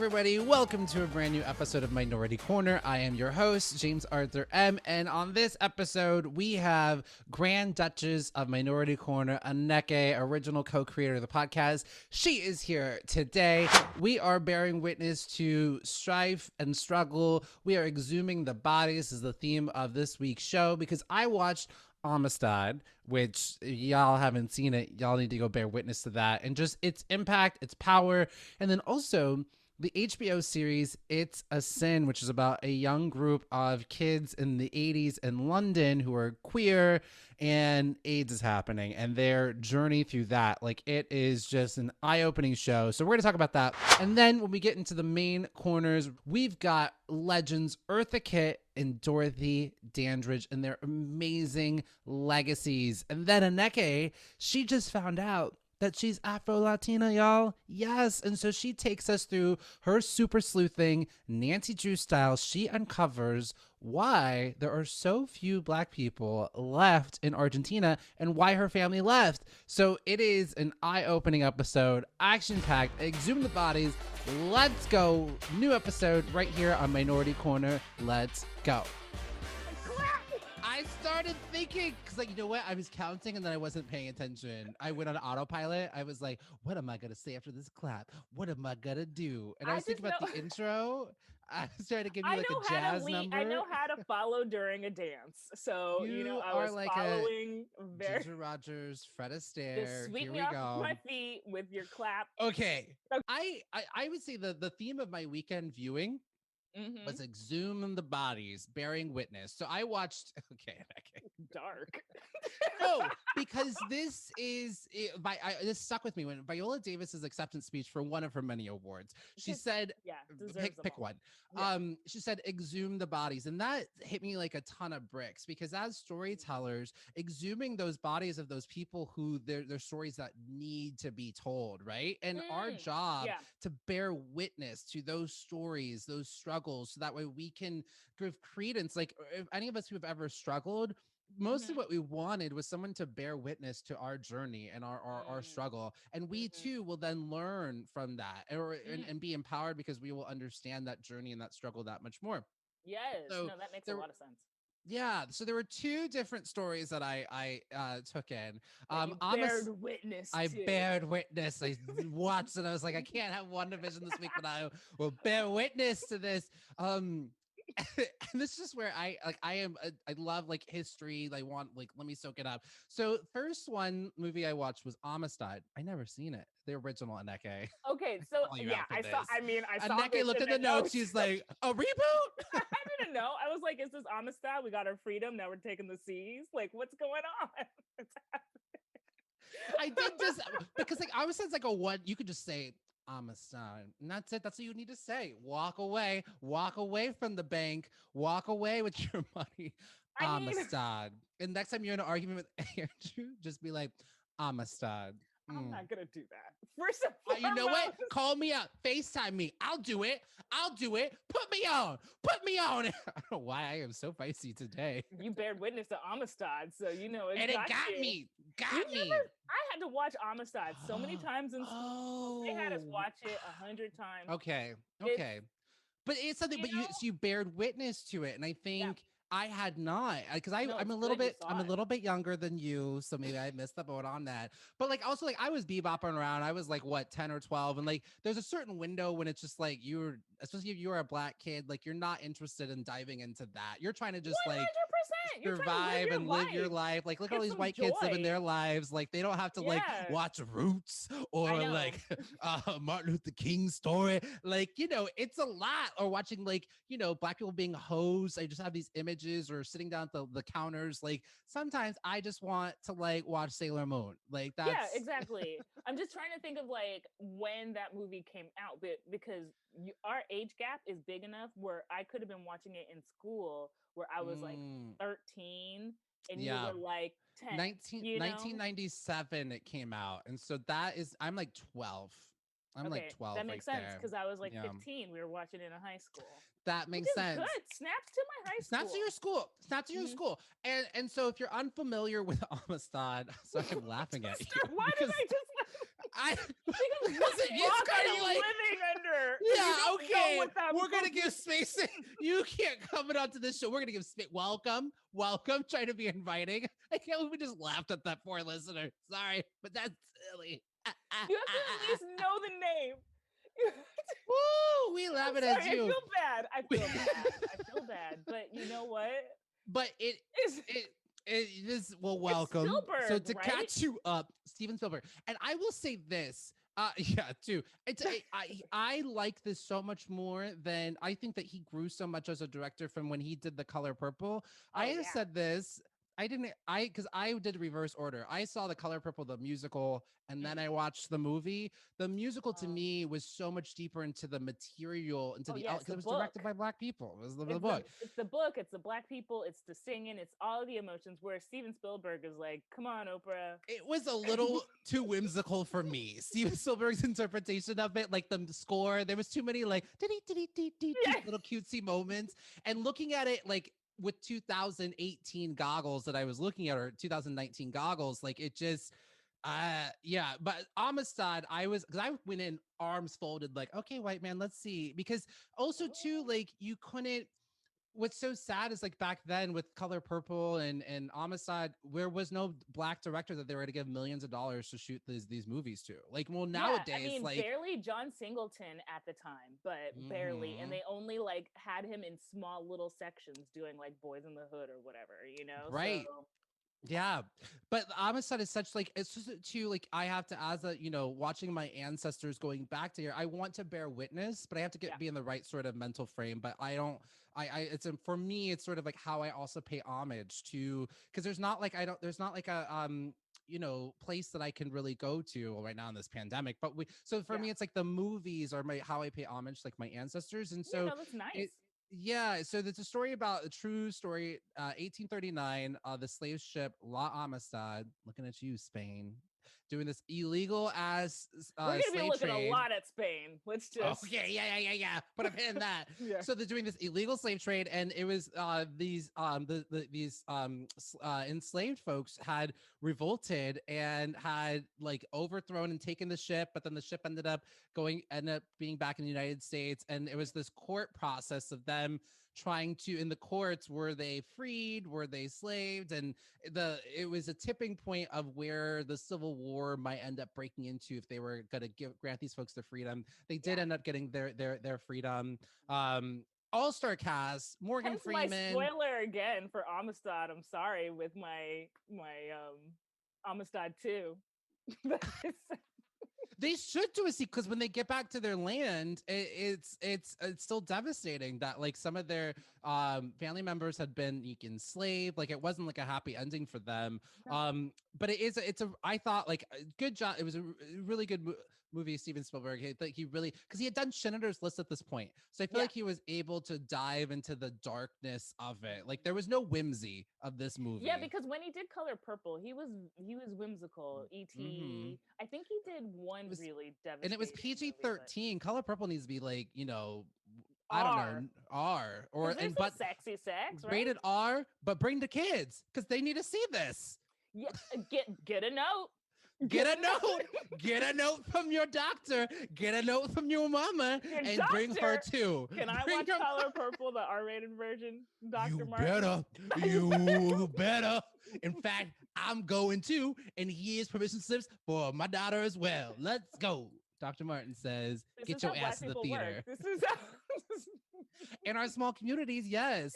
everybody. Welcome to a brand new episode of Minority Korner. I am your host, James Arthur M. And on this episode, we have Grand Duchess of Minority Korner, Nnekay, original co-creator of the podcast. She is here today. We are bearing witness to strife and struggle. We are exhuming the bodies is the theme of this week's show because I watched Amistad, which y'all haven't seen it. Y'all need to go bear witness to that and just its impact, its power, and then also the HBO series It's a Sin, which is about a young group of kids in the 80s in London who are queer and AIDS is happening and their journey through that. Like, it is just an eye-opening show. So we're going to talk about that. And then when we get into the main corners, we've got legends Eartha Kitt and Dorothy Dandridge and their amazing legacies. And then Nnekay, she just found out that she's Afro Latina, y'all. Yes. And so she takes us through her super sleuthing, Nancy Drew style. She uncovers why there are so few Black people left in Argentina and why her family left. So it is an eye-opening episode, action-packed, exhume the bodies. Let's go. New episode right here on Minority Korner. Let's go. I started thinking, because, like, you know what? I was counting and then I wasn't paying attention. I went on autopilot. I was like, what am I going to say after this clap? What am I going to do? And I was thinking about the intro. I was trying to give you like a jazz number. I know how to follow during a dance. So, I was like following very Ginger Rogers, Fred Astaire. Just sweep Here me we off go. My feet with your clap. Okay. I would say the theme of my weekend viewing was exhume the bodies, bearing witness. So I watched. Okay. Dark. No, because this this stuck with me when Viola Davis's acceptance speech for one of her many awards. She said, pick one. Yeah. She said, exhume the bodies, and that hit me like a ton of bricks because as storytellers, exhuming those bodies of those people who their stories that need to be told, right? And our job to bear witness to those stories, those struggles, so that way we can give credence. Like, if any of us who have ever struggled, most of what we wanted was someone to bear witness to our journey and our struggle. And we too will then learn from that and be empowered because we will understand that journey and that struggle that much more. Yes. So no, that makes a lot of sense. Yeah, so there were two different stories that I took in. Bared witness. I bared witness. I watched and I was like, I can't have one division this week, but I will bear witness to this. And this is just where I love like history. I want let me soak it up. So first movie I watched was Amistad. I never seen it. The original Nnekay. Okay, so I saw. I saw. Nnekay looked at the notes. She's like, a reboot. I didn't know. I was like, is this Amistad? We got our freedom. Now we're taking the seas. Like, what's going on? I did just because like Amistad's like a one. You could just say Amistad, and that's it. That's what you need to say. Walk away from the bank, walk away with your money. Amistad. And next time you're in an argument with Andrew, just be like, Amistad. I'm not gonna do that. First of all, you know what? Call me up. FaceTime me. I'll do it. Put me on. I don't know why I am so feisty today. You bared witness to Amistad, so you know it got me. I had to watch Amistad so many times in school. They had us watch it 100 times. Okay. But it's something. But you bared witness to it, and I think. I had not, because I'm a little bit younger than you, so maybe I missed the boat on that. But like also like I was bebopping around. I was like 10 or 12, and like there's a certain window when it's just like especially if you're a Black kid, like you're not interested in diving into that. You're trying to just 100%. Survive and live your life. Like look at all these white kids living their lives. Like they don't have to like watch Roots or like Martin Luther King's story. Like it's a lot. Or watching like Black people being hosed. I just have these images or sitting down at the counters. Like sometimes I just want to like watch Sailor Moon. Like that's exactly. I'm just trying to think of like when that movie came out, but because our age gap is big enough where I could have been watching it in school where I was like 13 and you were like 10. 1997 it came out. And so I'm like 12. I'm like 12. That makes sense because I was like 15. We were watching it in high school. That makes sense. Good. Snaps to my high school. Snaps to your school. And so if you're unfamiliar with Amistad, sorry, I'm laughing at you. Why did I just Because what rock are you living under? Yeah, okay. We're gonna give space. You can't come onto this show. We're gonna give space. Welcome. Trying to be inviting. I can't believe we just laughed at that poor listener. Sorry, but that's silly. You have to at least know the name. Woo! We laugh at you. I feel bad. But you know what? But it is welcome. Spielberg, so to right? catch you up, Steven Spielberg. And I will say this. Yeah, too. I like this so much more than I think that he grew so much as a director from when he did The Color Purple. I have said this. Because I did reverse order. I saw The Color Purple, the musical, and then I watched the movie. The musical to me was so much deeper into the material, because it was directed by Black people. It was the book. It's the book. It's the Black people. It's the singing. It's all the emotions. Where Steven Spielberg is like, "Come on, Oprah." It was a little too whimsical for me. Steven Spielberg's interpretation of it, like the score, there was too many like little cutesy moments, and looking at it like with 2018 goggles that I was looking at, or 2019 goggles, like it just but Amistad, I went in arms folded, like, okay, white man, let's see. Because also too, like, you couldn't, what's so sad is like back then with Color Purple and Amistad, there was no Black director that they were going to give millions of dollars to shoot these movies to. Like, well, nowadays, like barely John Singleton at the time, but barely, and they only like had him in small little sections doing like Boys in the Hood or whatever, right? So, yeah, but Amistad is such like, it's just too like, I have to, as a watching my ancestors going back to here, I want to bear witness, but I have to be in the right sort of mental frame. But I don't. For me, it's sort of like how I also pay homage to, because there's not like a place that I can really go to right now in this pandemic. But so for me, it's like the movies are how I pay homage, like my ancestors, and so that's nice. So there's a story about a true story, 1839, the slave ship La Amistad, looking at you, Spain, doing this illegal ass We're gonna be looking trade. a lot at Spain. Let's just yeah. Put a pin in that. So they're doing this illegal slave trade, and it was these enslaved folks had revolted and had like overthrown and taken the ship, but then the ship ended up being back in the United States, and it was this court process of them trying to, in the courts, were they freed, were they slaved, and it was a tipping point of where the Civil War might end up breaking into if they were going to grant these folks their freedom. They did end up getting their freedom. All-star cast, Morgan Freeman. My spoiler again for Amistad. I'm sorry, with my Amistad 2. They should do a sequel, because when they get back to their land, it's still devastating that like some of their family members had been enslaved. Like, it wasn't like a happy ending for them. But I thought like a good job. It was a really good movie, Steven Spielberg. He really, because he had done Schindler's List at this point, so I feel like he was able to dive into the darkness of it. Like, there was no whimsy of this movie. Yeah, because when he did Color Purple, he was whimsical. E.T. I think he did one really devastating, and it was PG-13. Color Purple needs to be like, I R. don't know, R, or but sexy sex, right? Rated R, but bring the kids because they need to see this. Yeah, get a note. Get a note. Get a note from your doctor. Get a note from your mama, and bring her too. Can I watch Color Purple, the R-rated version, Dr. Martin? You better. In fact, I'm going to, and here's permission slips for my daughter as well. Let's go. Dr. Martin says, get your ass to the theater. This is how in our small communities, yes.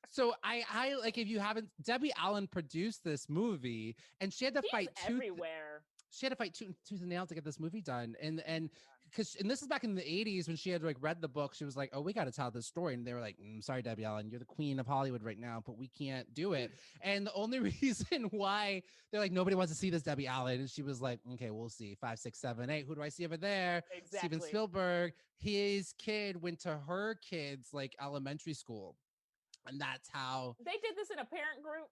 So I like, if you haven't, Debbie Allen produced this movie, and she had to fight everywhere. She had to fight tooth and nail to get this movie done, and this is back in the 80s when she had like read the book. She was like, "Oh, we got to tell this story," and they were like, "Sorry, Debbie Allen, you're the queen of Hollywood right now, but we can't do it." And the only reason why they're like, nobody wants to see this Debbie Allen, and she was like, "Okay, we'll see. 5, 6, 7, 8. Who do I see over there?" Exactly. Steven Spielberg. His kid went to her kid's like elementary school, and that's how they did this in a parent group.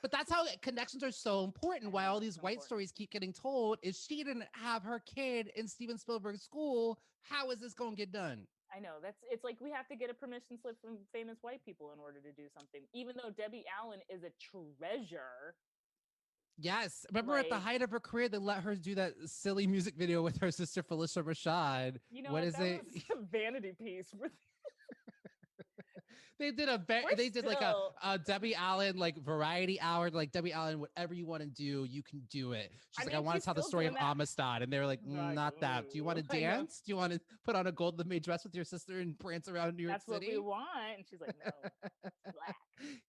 But that's how connections are so important. Why all these white stories keep getting told is she didn't have her kid in Steven Spielberg's school. How is this going to get done? I know it's like we have to get a permission slip from famous white people in order to do something. Even though Debbie Allen is a treasure, Yes. Remember at the Like, height of her career, they let her do that silly music video with her sister Felicia Rashad. you know What what? is That it? was a vanity piece. They did We're they did like still a Debbie Allen like variety hour, like Debbie Allen, whatever you want to do, you can do it. She's I like, I mean, want she's to tell the still story of doing that. Amistad, and they're like, Like, not that. Do you want to I know. dance? Do you want to put on a gold lame dress with your sister and prance around New York That's what we City? want. And she's like, no, it's black.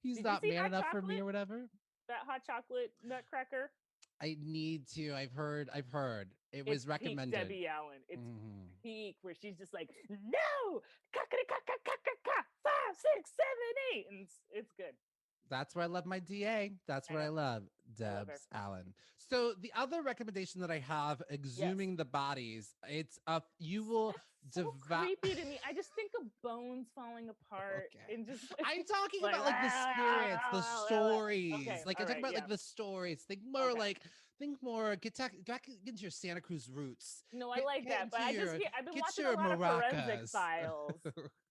He's Did you not see man Hot enough for me Chocolate? or whatever. That hot chocolate nutcracker? I need to. I've heard. I've heard. It It's was peak recommended. Debbie Allen. It's Mhm. peak where she's just like, no, five, six, seven, eight, and it's good. That's where I love my DA. That's I what I know. love. I love her. Debs Allen. So the other recommendation that I have, Yes. exhuming the bodies. It's up. You will That's so devour. creepy to me. I just think of bones falling apart Okay. and just like, I'm talking like about like the spirits, the stories. okay, Like all I'm talking right, about yeah, like the stories. okay. Think more, back into your Santa Cruz roots. No, I like Get that, but into your I've been get watching a your lot of forensic maracas. files.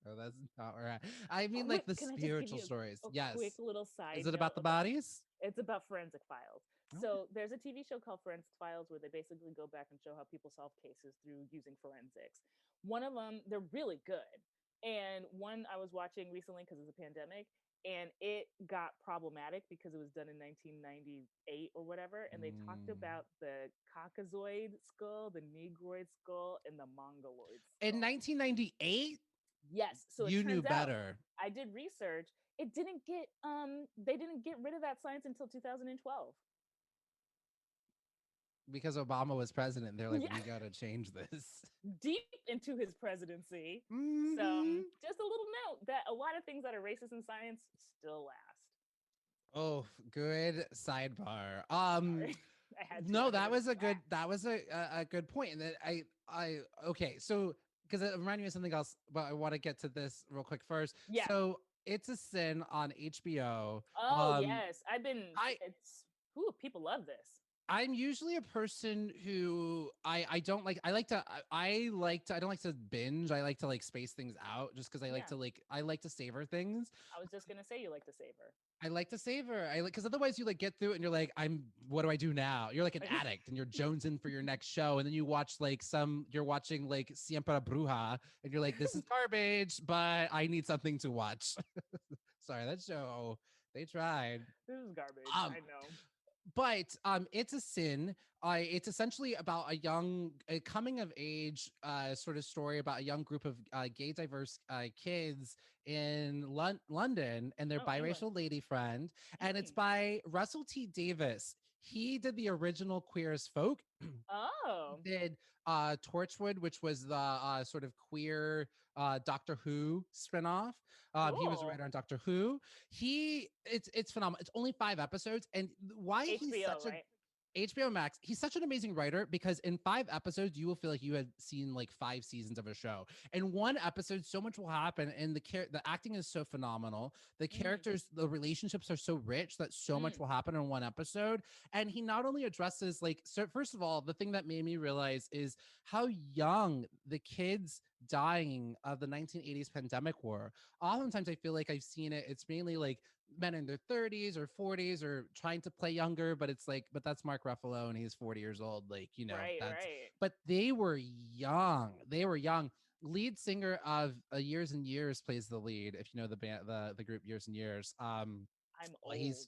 Oh, that's not right. I mean like Quick, the can I just give spiritual you stories. a Yes. quick little Is side it about note the about bodies? it's about forensic files. Okay. So there's a TV show called Forensic Files where they basically go back and show how people solve cases through using forensics. One of them, they're really good. And one I was watching recently because it's a pandemic, and it got problematic because it was done in 1998 or whatever. And they talked Mm. about the Caucasoid skull, the Negroid skull, and the Mongoloid In skull. 1998, Yes. So it you knew turns out better I did research. It didn't get they didn't get rid of that science until 2012. because Obama was president. They're like, Yeah, we got to change this. deep into his presidency. So Hmm. just a little note that a lot of things that are racist in science still last. Oh, good sidebar. Sorry. I had to. No, I mean, that it was was a good, fact. that was a good point. And that okay. So, because it reminded me of something else, but I want to get to this real quick first. Yeah. So, It's a Sin on HBO. Oh yes. I've been I it's ooh, people love this. I'm usually a person who I don't like. I like to I don't like to binge. I like to like space things out just because Yeah. I like to savor things. I was just gonna say you like to savor. I like to savor. I like because otherwise you like get through it and you're like, what do I do now? You're like an addict and you're jonesing for your next show. And then you watch like you're watching like Siempre Bruja and you're like, this is garbage, but I need something to watch. Sorry, that show, they tried. This is garbage. Um, I know. but It's a Sin. It's essentially about a coming of age sort of story about a young group of gay diverse kids in London and their Oh, England. biracial lady friend, and it's Mm. by Russell T Davis. He did the original Queer as Folk. Oh. Did Torchwood, which was the sort of queer Doctor Who spinoff. He was a Cool. writer on Doctor Who. It's phenomenal. It's only 5 episodes, and why he's HBO, such a right? HBO Max. He's such an amazing writer because in 5 episodes, you will feel like you had seen like 5 seasons of a show. In one episode, so much will happen, and the acting is so phenomenal. The Mm. characters, the relationships are so rich that so much Mm. will happen in one episode. And he not only addresses like, so first of all, the thing that made me realize is how young the kids dying of the 1980s pandemic were. Oftentimes, I feel like I've seen it. It's mainly like men in their 30s or 40s or trying to play younger, but it's like, but that's Mark Ruffalo and he's 40 years old. Like, Right, that's, right. but they were young. They were young. Lead singer of Years and Years plays the lead. If you know the band, the group Years and Years. I'm He's old.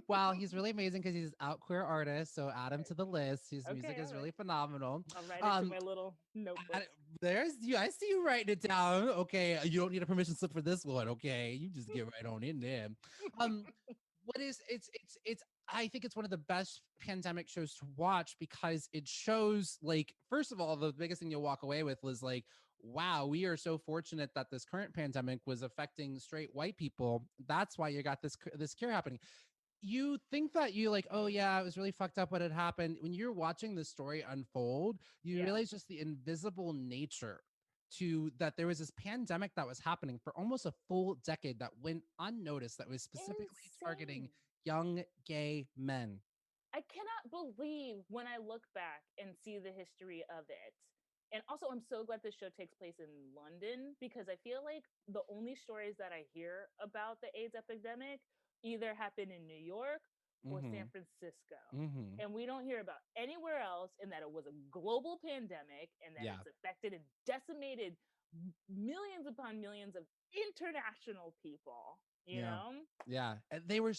well, he's really amazing because he's out queer artist. So add him Okay. to the list. His music Okay, is all really right. phenomenal. I'll write it to Um, my little notebook. there's you. I see you writing it down. Okay, you don't need a permission slip for this one. Okay, you just get right on in there. Um, what is it's I think it's one of the best pandemic shows to watch because it shows like first of all the biggest thing you'll walk away with was like wow, we are so fortunate that this current pandemic was affecting straight white people. That's why you got this cure happening. You think that you like, oh Mm. yeah, it was really fucked up what had happened. When you're watching the story unfold, you Yeah. realize just the invisible nature to that there was this pandemic that was happening for almost a full decade that went unnoticed, that was specifically targeting Insane. young gay men. I cannot believe when I look back and see the history of it. And also, I'm so glad this show takes place in London because I feel like the only stories that I hear about the AIDS epidemic either happen in New York or Mm-hmm. San Francisco. Mm-hmm. And we don't hear about anywhere else, and that it was a global pandemic, and that Yeah. it's affected and decimated millions upon millions of international people, you Yeah. know? Yeah. And they were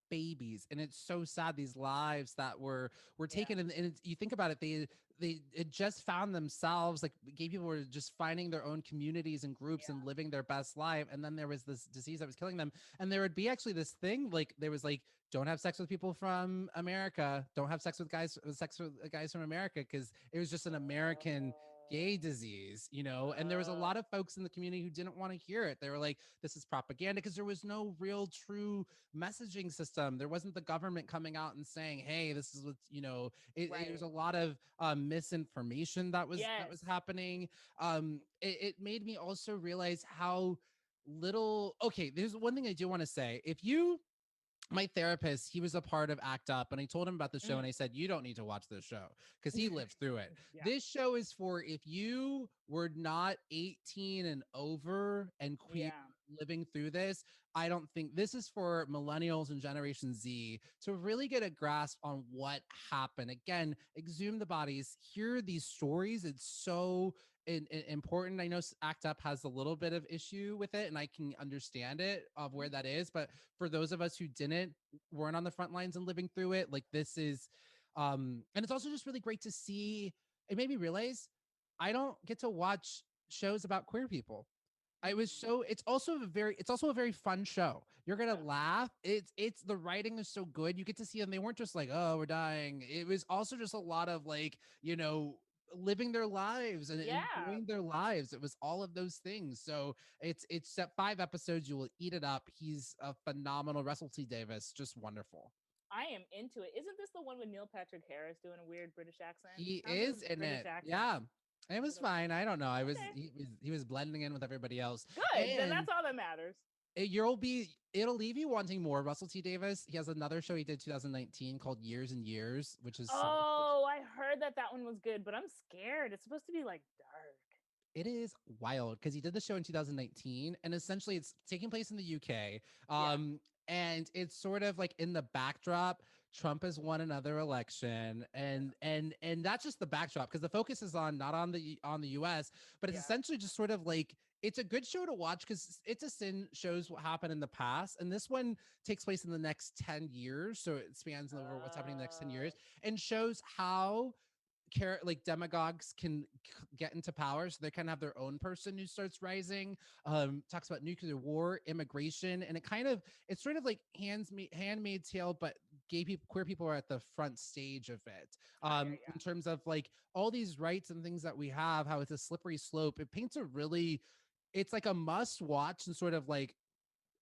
babies, and it's so sad, these lives that were Yeah. taken, and you think about it, they it just found themselves, like gay people were just finding their own communities and groups and Yeah. living their best life, and then there was this disease that was killing them, and there would be actually this thing, like there was like, don't have sex with people from America, don't have sex with guys from America, because it was just an American gay disease, and there was a Uh, lot of folks in the community who didn't want to hear it. They were like, this is propaganda, because there was no real true messaging system. There wasn't the government coming out and saying, hey, this is what, it was right. a lot of misinformation that was Yes. happening. It made me also realize how little, okay, there's one thing I do want to say. If you My therapist, he was a part of ACT UP, and I told him about the show, and Mm. I said, you don't need to watch this show because he lived through it. Yeah. This show is for if you were not 18 and over and queer, Yeah. living through this. I don't think this is for millennials and Generation Z to really get a grasp on what happened. Again, exhume the bodies, hear these stories. It's so important. I know ACT UP has a little bit of issue with it, and I can understand it of where that is, but for those of us who weren't on the front lines and living through it, like this is and it's also just really great to see. It made me realize I don't get to watch shows about queer people. I was Mm. so it's also a very fun show. You're gonna Yeah. laugh. It's the writing is so good. You get to see them. They weren't just like, oh, we're dying. It was also just a lot of like, living their lives and Yeah. enjoying their lives. It was all of those things. So it's at 5 episodes. You will eat it up. He's a phenomenal. Russell T Davis, just wonderful. I am into it. Isn't this the one with Neil Patrick Harris doing a weird British accent? He How's his is in British it. accent? Yeah. It Is was it okay? fine. I don't know. I was Okay. he was blending in with everybody else. Good. Then And that's all that matters. it'll leave you wanting more. Russell T Davis, he has another show he did 2019 called Years and Years, which is Oh, I heard that that one was good, but I'm scared. It's supposed to be like dark. it is wild because he did the show in 2019, and essentially it's taking place in the UK. Yeah. And it's sort of like in the backdrop, Trump has won another election, and that's just the backdrop because the focus is not on the US, but it's Yeah. essentially just sort of like it's a good show to watch because It's a Sin shows what happened in the past, and this one takes place in the next 10 years, so it spans over what's happening in the next 10 Uh, years, and shows how like demagogues can get into power, so they kind of have their own person who starts rising. Talks about nuclear war, immigration, and it's sort of like handmaid's tale, but queer people are at the front stage of it. I hear ya. In terms of like all these rights and things that we have, how it's a slippery slope. It paints a really It's like a must watch, and sort of like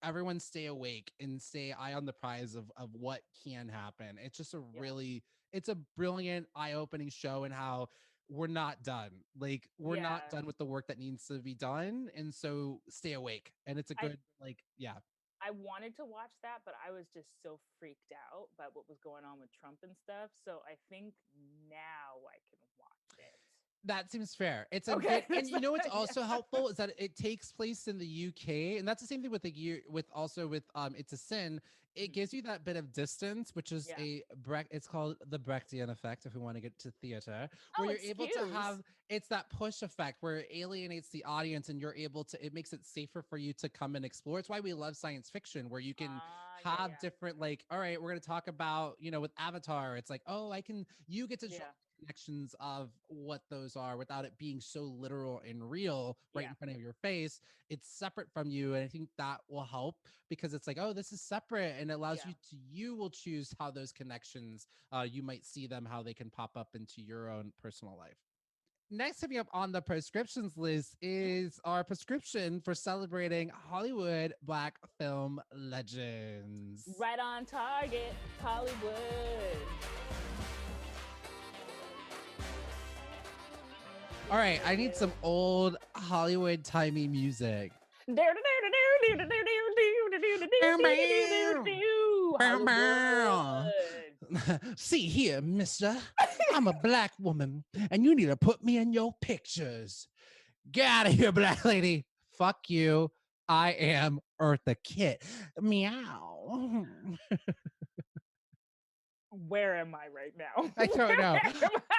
everyone stay awake and stay eye on the prize of what can happen. It's just Yeah. it's a brilliant, eye-opening show, and how we're not done. Like we're not Yeah. done with the work that needs to be done. And so stay awake. And it's a I good, like, yeah. I wanted to watch that, but I was just so freaked out by what was going on with Trump and stuff. So I think now I can watch it. That seems fair. It's a good, Okay. and you know what's Yeah. also helpful is that it takes place in the UK, and that's the same thing with the year with It's a Sin. It Mhm. gives you that bit of distance, which is Yeah. it's called the Brechtian effect, if we want to get to theater, where Oh, you're able to excuse. have it's that push effect where it alienates the audience, and you're able to it makes it safer for you to come and explore. It's why we love science fiction, where you can Yeah, have yeah. different, like, all right, we're going to talk about, with Avatar, it's like, oh, you get to draw Yeah. connections of what those are without it being so literal and real right Yeah. in front of your face. It's separate from you, and I think that will help because it's like, oh, this is separate, and it allows Yeah. you will choose how those connections, you might see them, how they can pop up into your own personal life. Next, coming up on the prescriptions list is our prescription for celebrating Hollywood Black film legends. Right on target, Hollywood. All right, I need some old Hollywood timey music. Hollywood. See here, mister. I'm a black woman, and you need to put me in your pictures. Get out of here, black lady. Fuck you. I am Eartha Kitt. Meow. Where am I right now? I don't know.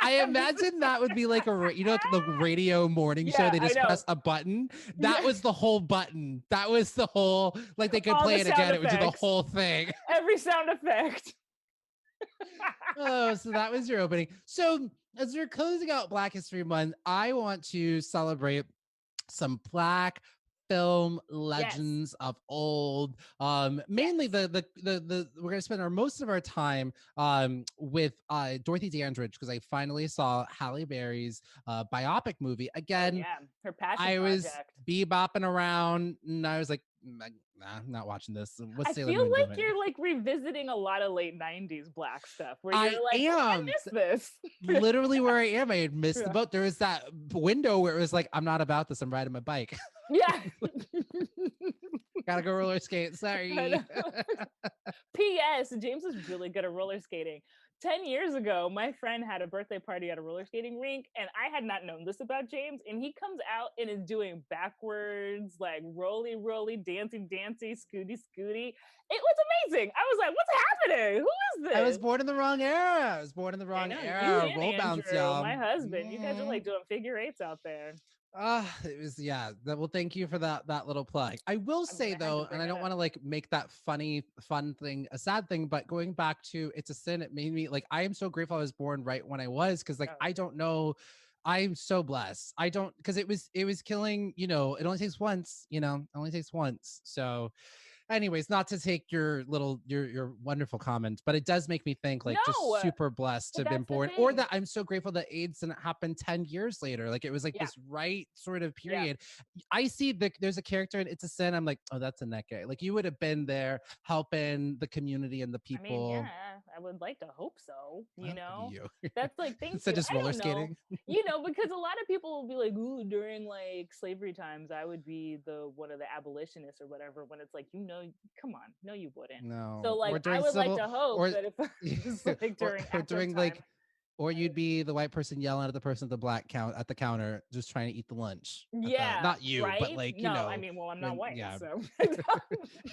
I imagine that would be like like the radio morning show. They I just know. press a button. That was the whole button. That was the whole, like they could All play the it again. sound It would do the effects. whole thing. Every sound effect. Oh, so that was your opening. So as we're closing out Black History Month, I want to celebrate some Black film legends of old. Mainly the we're gonna spend most of our time with Dorothy Dandridge, because I finally saw Halle Berry's biopic movie again. Her passion I was project. bebopping around and I was like, nah, I'm not watching this. What's I Sailor feel Moon like doing? you're like revisiting a lot of late 90s Black stuff where you're I I miss this. literally where I am. I had missed the boat. There was that window where it was like, I'm not about this. I'm riding my bike. Yeah. Gotta go roller skate. Sorry. P.S. James is really good at roller skating. 10 years ago, my friend had a birthday party at a roller skating rink, and I had not known this about James. And he comes out and is doing backwards, like rolly, rolly, dancey, scooty, scooty. It was amazing. I was like, what's happening? Who is this? I was born in the wrong era. You Roll and bounce, Andrew, y'all. my husband. You guys are like doing figure eights out there. It was well, thank you for that little plug. I will say though, and I don't want to like make that fun thing a sad thing, but going back to It's a Sin, it made me like, I am so grateful I was born right when I was, because like I don't know, I'm so blessed. I don't, because it was killing, it only takes once, so anyways, not to take your wonderful comment, but it does make me think like just super blessed to have been born, or that I'm so grateful that AIDS didn't happen 10 years later. Like it was like this right sort of period. I see there's a character in It's a Sin. I'm like, oh, that's Nnekay. Like you would have been there helping the community and the people. I mean, I would like to hope so. That's like, thank so you. just roller skating. Because a lot of people will be like, ooh, during like slavery times, I would be one of the abolitionists or whatever. When it's like, come on, no, you wouldn't. No. So like, I would like to hope that if it's like during like, or you'd be the white person yelling at the person at the counter, just trying to eat the lunch. Not you, right? but like, I mean, well, I'm not white, so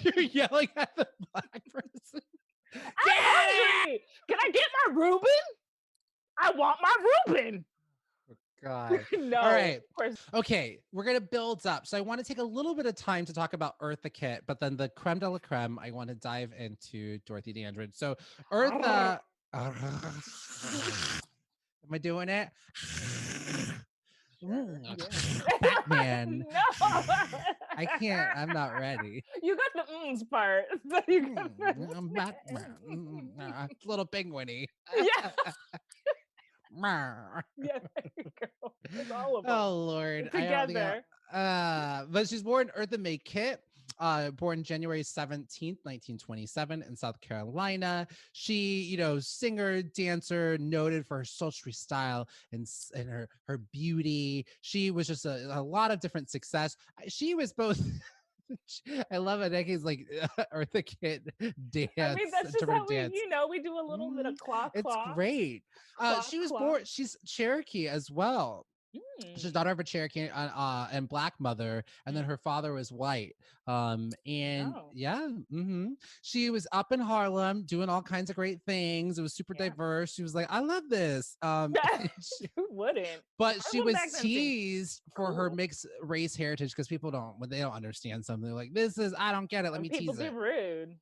you're yelling at the Black person. I'm hungry. Can I get my Reuben? I want my Reuben. God. No. All right. Okay, we're gonna build up. So I want to take a little bit of time to talk about Eartha Kitt, but then the creme de la creme, I want to dive into Dorothy Dandridge. So Eartha, am I doing it? Batman. No. I can't. I'm not ready. You got the ums part. I'm Batman. Little penguiny. Yeah. Yeah, there you go. It's all of them. Oh Lord, together. But she's born Eartha Mae Kitt, born January 17th, 1927 in South Carolina. She, singer, dancer, noted for her sultry style and her beauty. She was just a lot of different success. She was both. I love it. Nnekay's like Eartha Kitt dance. I mean, that's just how we do a little bit of claw. It's great. She was born. She's Cherokee as well. She's daughter of a Cherokee and Black mother, and then her father was white. She was up in Harlem doing all kinds of great things. It was super diverse. She was like, I love this. Who wouldn't? But she was teased for her mixed race heritage, because people when they don't understand something, they're like, I don't get it. Let me tease it. People be rude.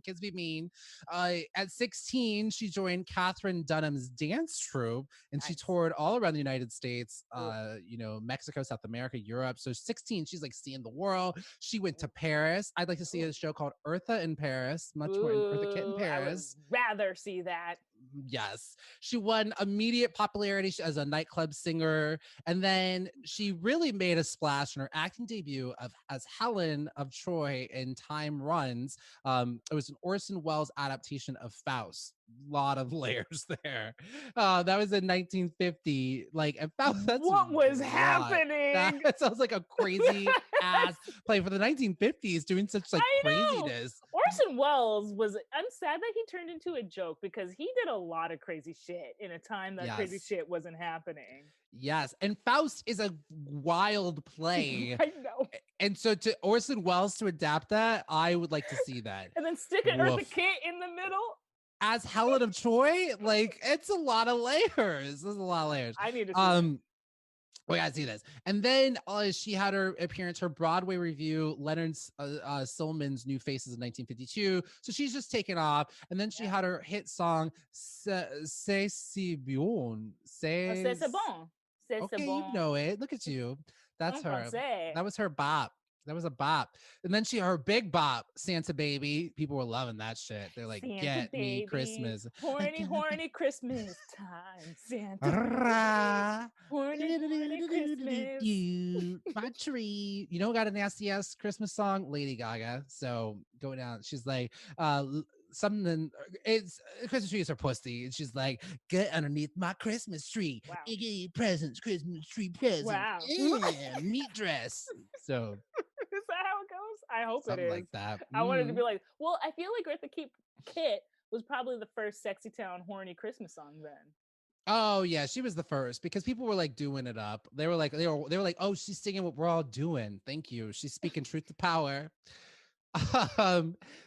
Kids be mean. At 16, she joined Catherine Dunham's dance troupe, and she toured all around the United States, Mexico, South America, Europe. So 16, she's like seeing the world. She went to Paris. I'd like to see a show called Eartha in Paris, much more Eartha Kitt in Paris. I would rather see that. Yes. She won immediate popularity as a nightclub singer, and then she really made a splash in her acting debut as Helen of Troy in Time Runs. It was an Orson Welles adaptation of Faust. Lot of layers there. That was in 1950. Like, and Faust, that's what was happening. That sounds like a crazy ass play for the 1950s, doing such like craziness. Orson Welles I'm sad that he turned into a joke, because he did a lot of crazy shit in a time that crazy shit wasn't happening. Yes, and Faust is a wild play. I know. And so to Orson Welles to adapt that, I would like to see that. And then stick an Eartha Kitt in the middle as Helen of Troy. Like, it's a lot of layers. There's a lot of layers. I need to see that. We gotta see this. And then she had her appearance, her Broadway review, Leonard Stillman's New Faces in 1952. So she's just taken off. And then she had her hit song, C'est si bon. C'est bon. Okay, you know it. Look at you. That's her. That was her bop. That was a bop. And then her big bop, Santa Baby. People were loving that shit. They're like, Santa get baby, me Christmas. Horny Christmas time. Santa baby. Horny Christmas. My tree. You know, got a nasty ass Christmas song? Lady Gaga. So go down. She's like, something, it's Christmas tree is her pussy, and she's like, get underneath my Christmas tree. Wow. Presents, Christmas tree presents. Wow. Yeah, meat dress. So is that how it goes? I hope something it is. Like that. I wanted to be like, well, I feel like Eartha Kitt was probably the first sexy town horny Christmas song then. Oh yeah, she was the first because people were like doing it up. They were like, oh, she's singing what we're all doing. Thank you. She's speaking truth to power.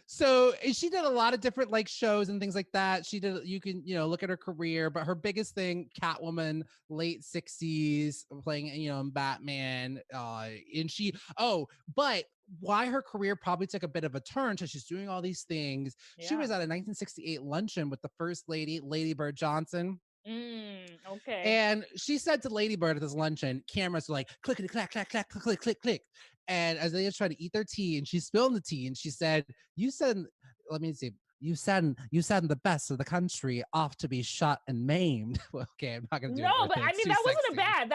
So she did a lot of different like shows and things like that. She did, you can, look at her career, but her biggest thing, Catwoman, late 60s, playing, in Batman. But why her career probably took a bit of a turn. So she's doing all these things. Yeah. She was at a 1968 luncheon with the first lady, Lady Bird Johnson. Okay. And she said to Lady Bird at this luncheon, cameras were like, clickety clack, clack, clack, click, click, click. And as they were trying to eat their tea, and she's spilling the tea, and she said, you send the best of the country off to be shot and maimed. Well, okay, I'm not gonna do it. No, but I mean, that wasn't that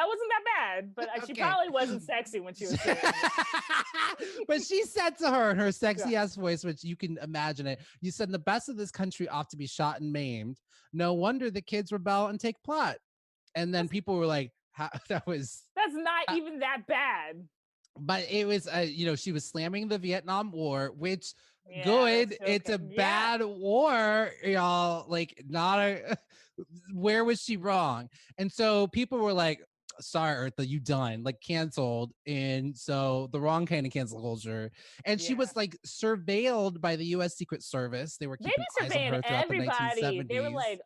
bad. But she probably wasn't sexy when she was saying it. But she said to her in her sexy ass voice, which you can imagine it, you send the best of this country off to be shot and maimed. No wonder the kids rebel and take plot. And then people were like, that's not even that bad. But it was, she was slamming the Vietnam War, which good. It's a bad war, y'all. Like, where was she wrong? And so people were like, sorry, Eartha, you done, like canceled. And so the wrong kind of cancel culture. And she was like surveilled by the U.S. Secret Service. They were keeping eyes on her throughout the 1970s. They were like,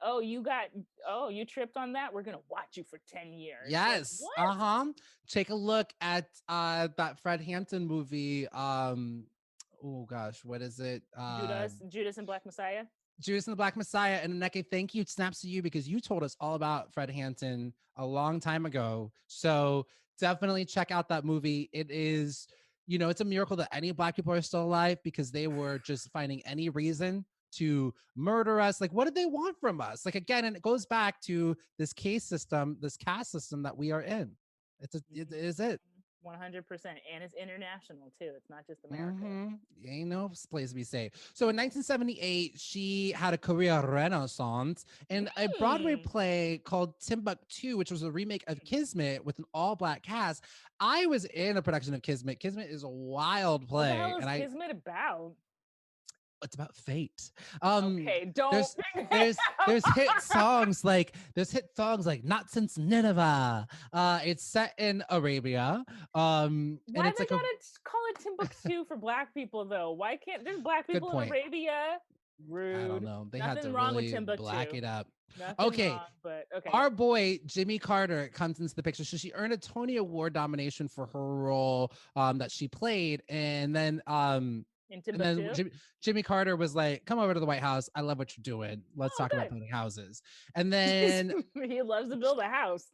you tripped on that? We're going to watch you for 10 years. Yes. Like, take a look at that Fred Hampton movie. Oh gosh, what is it? Judas and Black Messiah. Judas and the Black Messiah. And Nnekay, thank you. Snaps to you because you told us all about Fred Hampton a long time ago. So definitely check out that movie. It is, it's a miracle that any Black people are still alive because they were just finding any reason to murder us. Like, what did they want from us? Like, again, and it goes back to this caste system that we are in. It is it. 100%, and it's international too. It's not just America. Ain't no place to be safe. So in 1978, she had a career renaissance in a Broadway play called Timbuktu, which was a remake of Kismet with an all-black cast. I was in a production of Kismet. Kismet is a wild play. What the hell is Kismet about? It's about fate. Okay, don't. There's hit songs like Not Since Nineveh. It's set in Arabia. Why they gotta call it Timbuktu for Black people though? Why can't there's Black people in Arabia? Rude. I don't know. They Nothing had to wrong really with black it up. Nothing wrong, but okay. Our boy Jimmy Carter comes into the picture. So she earned a Tony Award nomination for her role that she played, and then Jimmy Carter was like, come over to the White House. I love what you're doing. Let's talk about building houses. And then he loves to build a house.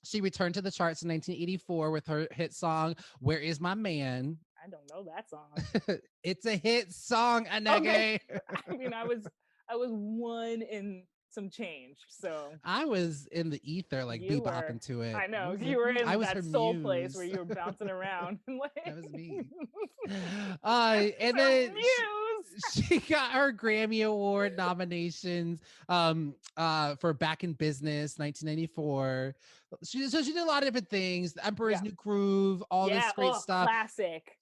She returned to the charts in 1984 with her hit song, Where Is My Man? I don't know that song. It's a hit song, Nnekay. I mean, I was one in some change, so I was in the ether, like bebopping to it. I know you were in that soul place where you were bouncing around. That was me. And then she got her Grammy Award nominations for Back in Business, 1994. She did a lot of different things. The Emperor's New Groove, all this great stuff.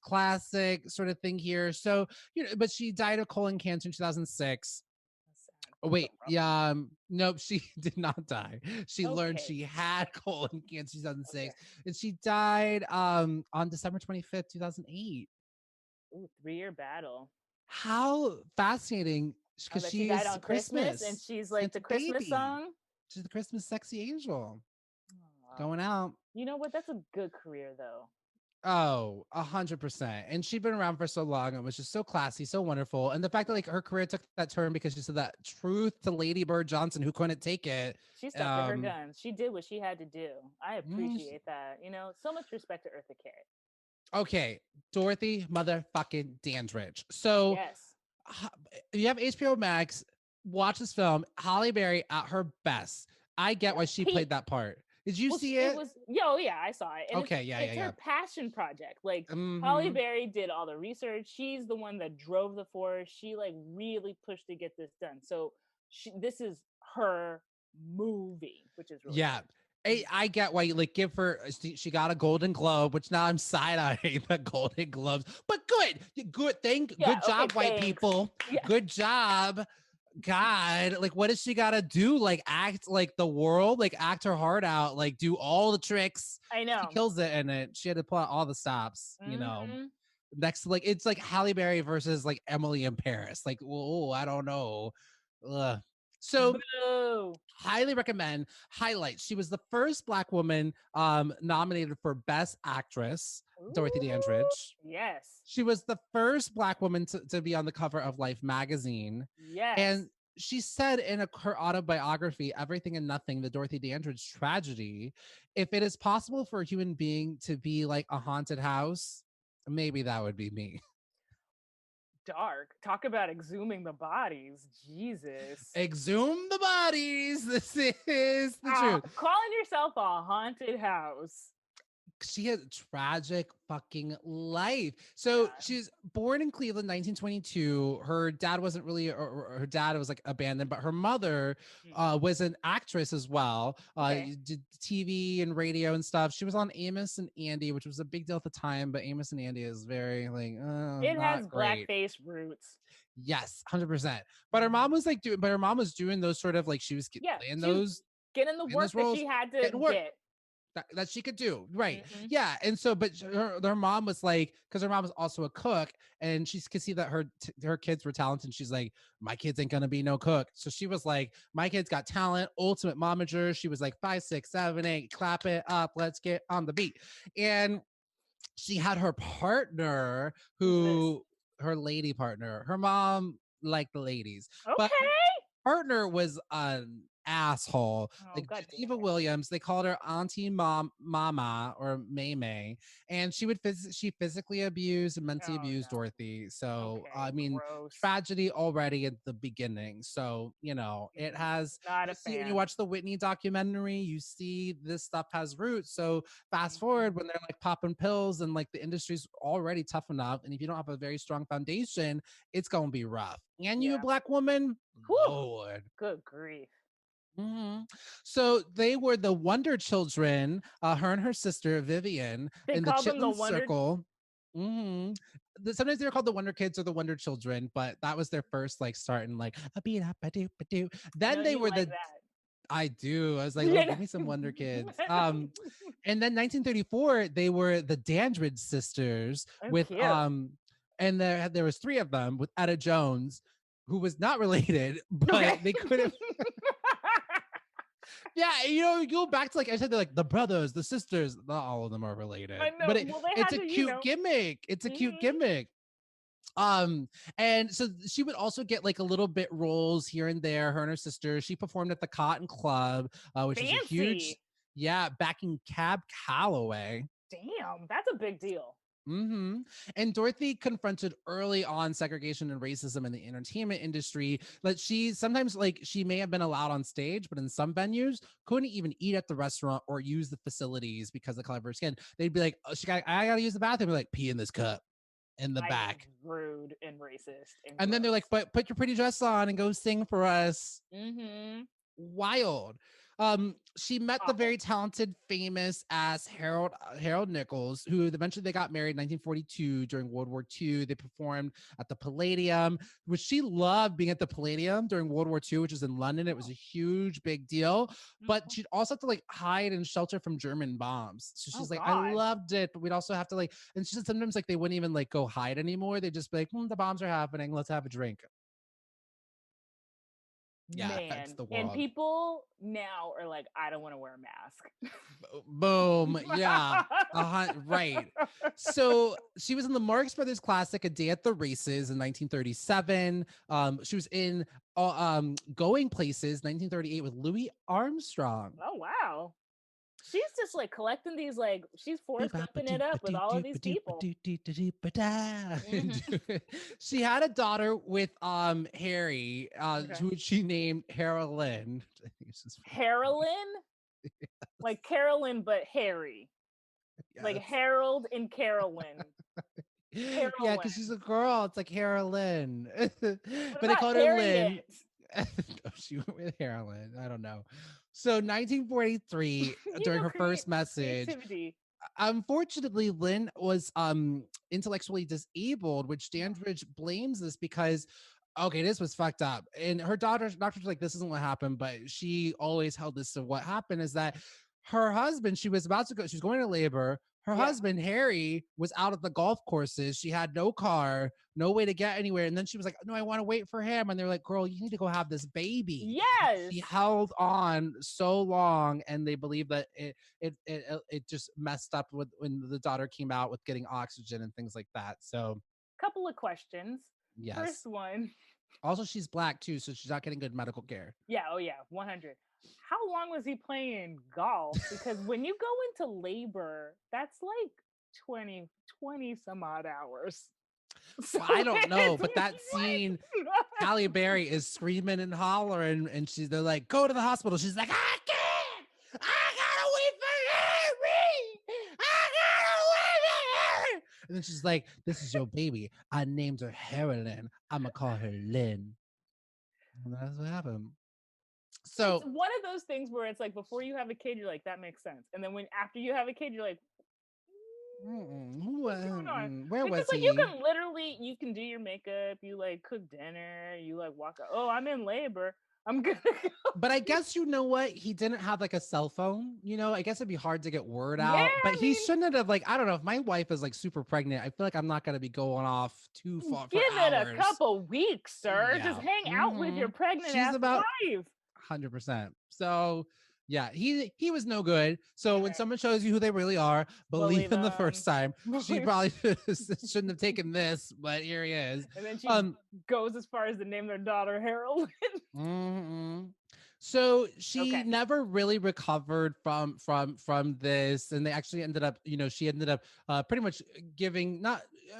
Classic sort of thing here. So, but she died of colon cancer in 2006. Oh, That's a wait, rough one. yeah, nope, she did not die. She learned Okay. she had colon cancer in 2006, Okay. and she died on December 25th, 2008. Ooh, 3-year battle. How fascinating, I because bet she she died is on Christmas, and Christmas. she's like Santa the Christmas baby. song. She's the Christmas sexy angel Aw. going out. You know what? That's a good career, though. Oh, 100%. And she'd been around for so long and was just so classy, so wonderful. And the fact that like her career took that turn because she said that truth to Lady Bird Johnson, who couldn't take it. She stuck to her Um, guns. She did what she had to do. I mm, appreciate that. So much respect to Eartha Kitt. okay, Dorothy motherfucking Dandridge. So Yes. you have HBO Max. Watch this film. Halle Berry at her best. I get why Yeah. she played that part. Did you Well, see it it? was, yo, yeah, I saw it, and it's Okay, yeah, yeah, it's her yeah. passion project. Like Halle Mm-hmm. Berry did all the research. She's the one that drove the force. She like really pushed to get this done. So this is her movie, which is really Yeah. good. I get why you like give her. She got a Golden Globe, which now I'm side eyeing the Golden Globes, but good thing, Yeah. good Okay. job, white Thanks. people, Yeah. good job. God, like, what does she gotta do? Like, act like the world, like, act her heart out, like, do all the tricks. I She know. kills it in it. She had to pull out all the stops, Hmm. Next, like, it's like Halle Berry versus like Emily in Paris. Like, oh, I don't know. Ugh. So Boo. highly recommend highlights. She was the first Black woman nominated for Best Actress, Dorothy Ooh. Dandridge. Yes. She was the first Black woman to be on the cover of Life magazine. Yes. And she said in her autobiography, Everything and Nothing, the Dorothy Dandridge tragedy, if it is possible for a human being to be like a haunted house, maybe that would be me. Dark. Talk about exhuming the bodies. Jesus. Exhume the bodies. This is the truth. Calling yourself a haunted house. She had a tragic fucking life. Yeah. So she's born in Cleveland, 1922. Her dad wasn't really, or her dad was like abandoned, but her mother was an actress as well. Okay. Did TV and radio and stuff. She was on Amos and Andy, which was a big deal at the time, but Amos and Andy is very like, It has not great. blackface roots. Yes, 100%. But her mom was like but her mom was doing those sort of like she was Yeah, playing she was those getting the in work those that roles, she had to getting work get. that she could do. Right. Hmm. Yeah. And so, but her mom was like, because her mom was also a cook and she could see that her kids were talented. She's like, my kids ain't going to be no cook. So she was like, my kids got talent, ultimate momager. She was like 5, 6, 7, 8, clap it up. Let's get on the beat. And she had her partner Who's this? her lady partner, her mom liked the ladies, but Okay. partner was an asshole. Oh, Like god damn Geneva it. Williams, they called her Auntie Mama or May May, and she physically abused and mentally Oh abused no. Dorothy. So Okay, I mean, gross. tragedy already at the beginning. So it has. Not You a see when you fan. watch the Whitney documentary, you see this stuff has roots. So fast Mhm. forward when they're like popping pills and like the industry's already tough enough, and if you don't have a very strong foundation, it's gonna be rough. And you a Yeah. Black woman, Whew. Lord. Good grief. Mhm. So they were the Wonder Children, her and her sister Vivian, They in the called them the Chitlin Wonder. Circle. hmm Sometimes they're called the Wonder Kids or the Wonder Children, but that was their first like starting like a beat up a doop a doo. I Then know they you were like the that. I do. I was like, oh, You give me some Wonder Kids. know? And then 1934, they were the Dandridge Sisters Oh, with cute. and there was 3 of them with Etta Jones, who was not related, Okay. but they could have. Yeah, you go back to like I said, they're like the brothers, the sisters. Not all of them are related, I but know. Well, they it's had a to, cute gimmick. It's a cute mhm. gimmick. And so she would also get like a little bit roles here and there. Her and her sister. She performed at the Cotton Club, which is a huge, Fancy. yeah, backing Cab Calloway. Damn, that's a big deal. And Dorothy confronted early on segregation and racism in the entertainment industry. That she sometimes like she may have been allowed on stage, but in some venues couldn't even eat at the restaurant or use the facilities because of the color of her skin. They'd be like, oh, I gotta use the bathroom. Be like, pee in this cup in the I am back. rude and racist and And then they're like, gross. but put your pretty dress on and go sing for us. Mm-hmm. Wild. She met the very talented, famous ass Harold Nichols, who eventually they got married in 1942 during World War II. They performed at the Palladium, which she loved being at the Palladium during World War II, which is in London. It was a huge, big deal. But she'd also have to like hide and shelter from German bombs. So she's like, I loved it, but we'd also have to like, and she said sometimes like they wouldn't even like go hide anymore. They'd just be like, the bombs are happening. Let's have a drink. Yeah, that's the world. And people now are like, I don't want to wear a mask. Boom. Yeah. Right. So she was in the Marx Brothers classic A Day at the Races in 1937. She was in Going Places 1938 with Louis Armstrong. Oh, wow. She's just like collecting these, like, she's Forrest Gumping it up with all of these people. She had a daughter with Harry, who she named Carolyn. Carolyn? Like Carolyn, but Harry. Yes. Like Harold and Carolyn. Yeah, because she's a girl. It's like Carolyn. But they called her Lynn. She went with Carolyn. I don't know. So 1943, during her first message, unfortunately, Lynn was intellectually disabled, which Dandridge blames this because, okay, this was fucked up. And her doctor's like, this isn't what happened, but she always held this to what happened is that her husband, she was going to labor. Her husband, Harry, was out at the golf courses. She had no car, no way to get anywhere. And then she was like, no, I want to wait for him. And they're like, girl, you need to go have this baby. Yes. She held on so long. And they believe that it just messed up with when the daughter came out with getting oxygen and things like that. So couple of questions. Yes. First one. Also, she's black too, so she's not getting good medical care. Yeah. Oh yeah. 100. How long was he playing golf? Because when you go into labor, that's like 20 some odd hours. So well, I don't know, but that scene, Halle Berry is screaming and hollering, and they're like, go to the hospital. She's like, I can't! I gotta wait for Harry! I gotta wait for Harry! And then she's like, this is your baby. I named her Carolyn. I'm gonna call her Lynn. And that's what happened. So it's one of those things where it's like before you have a kid, you're like, that makes sense. And then after you have a kid, you're like, what's going on? Where was like he? You can do your makeup, you like cook dinner, you like walk out, oh, I'm in labor. I'm gonna go. But I guess you know what? He didn't have like a cell phone. You know, I guess it'd be hard to get word out. But he shouldn't have like, I don't know, if my wife is like super pregnant, I feel like I'm not gonna be going off too far. Give it a couple weeks, sir. Yeah. Just hang out with your pregnant ass wife. 100%. So yeah, he was no good. So when someone shows you who they really are, believe them the first time. She probably shouldn't have taken this, but here he is. And then she goes as far as to name their daughter Harold. So she never really recovered from this, and they actually ended up, she ended up pretty much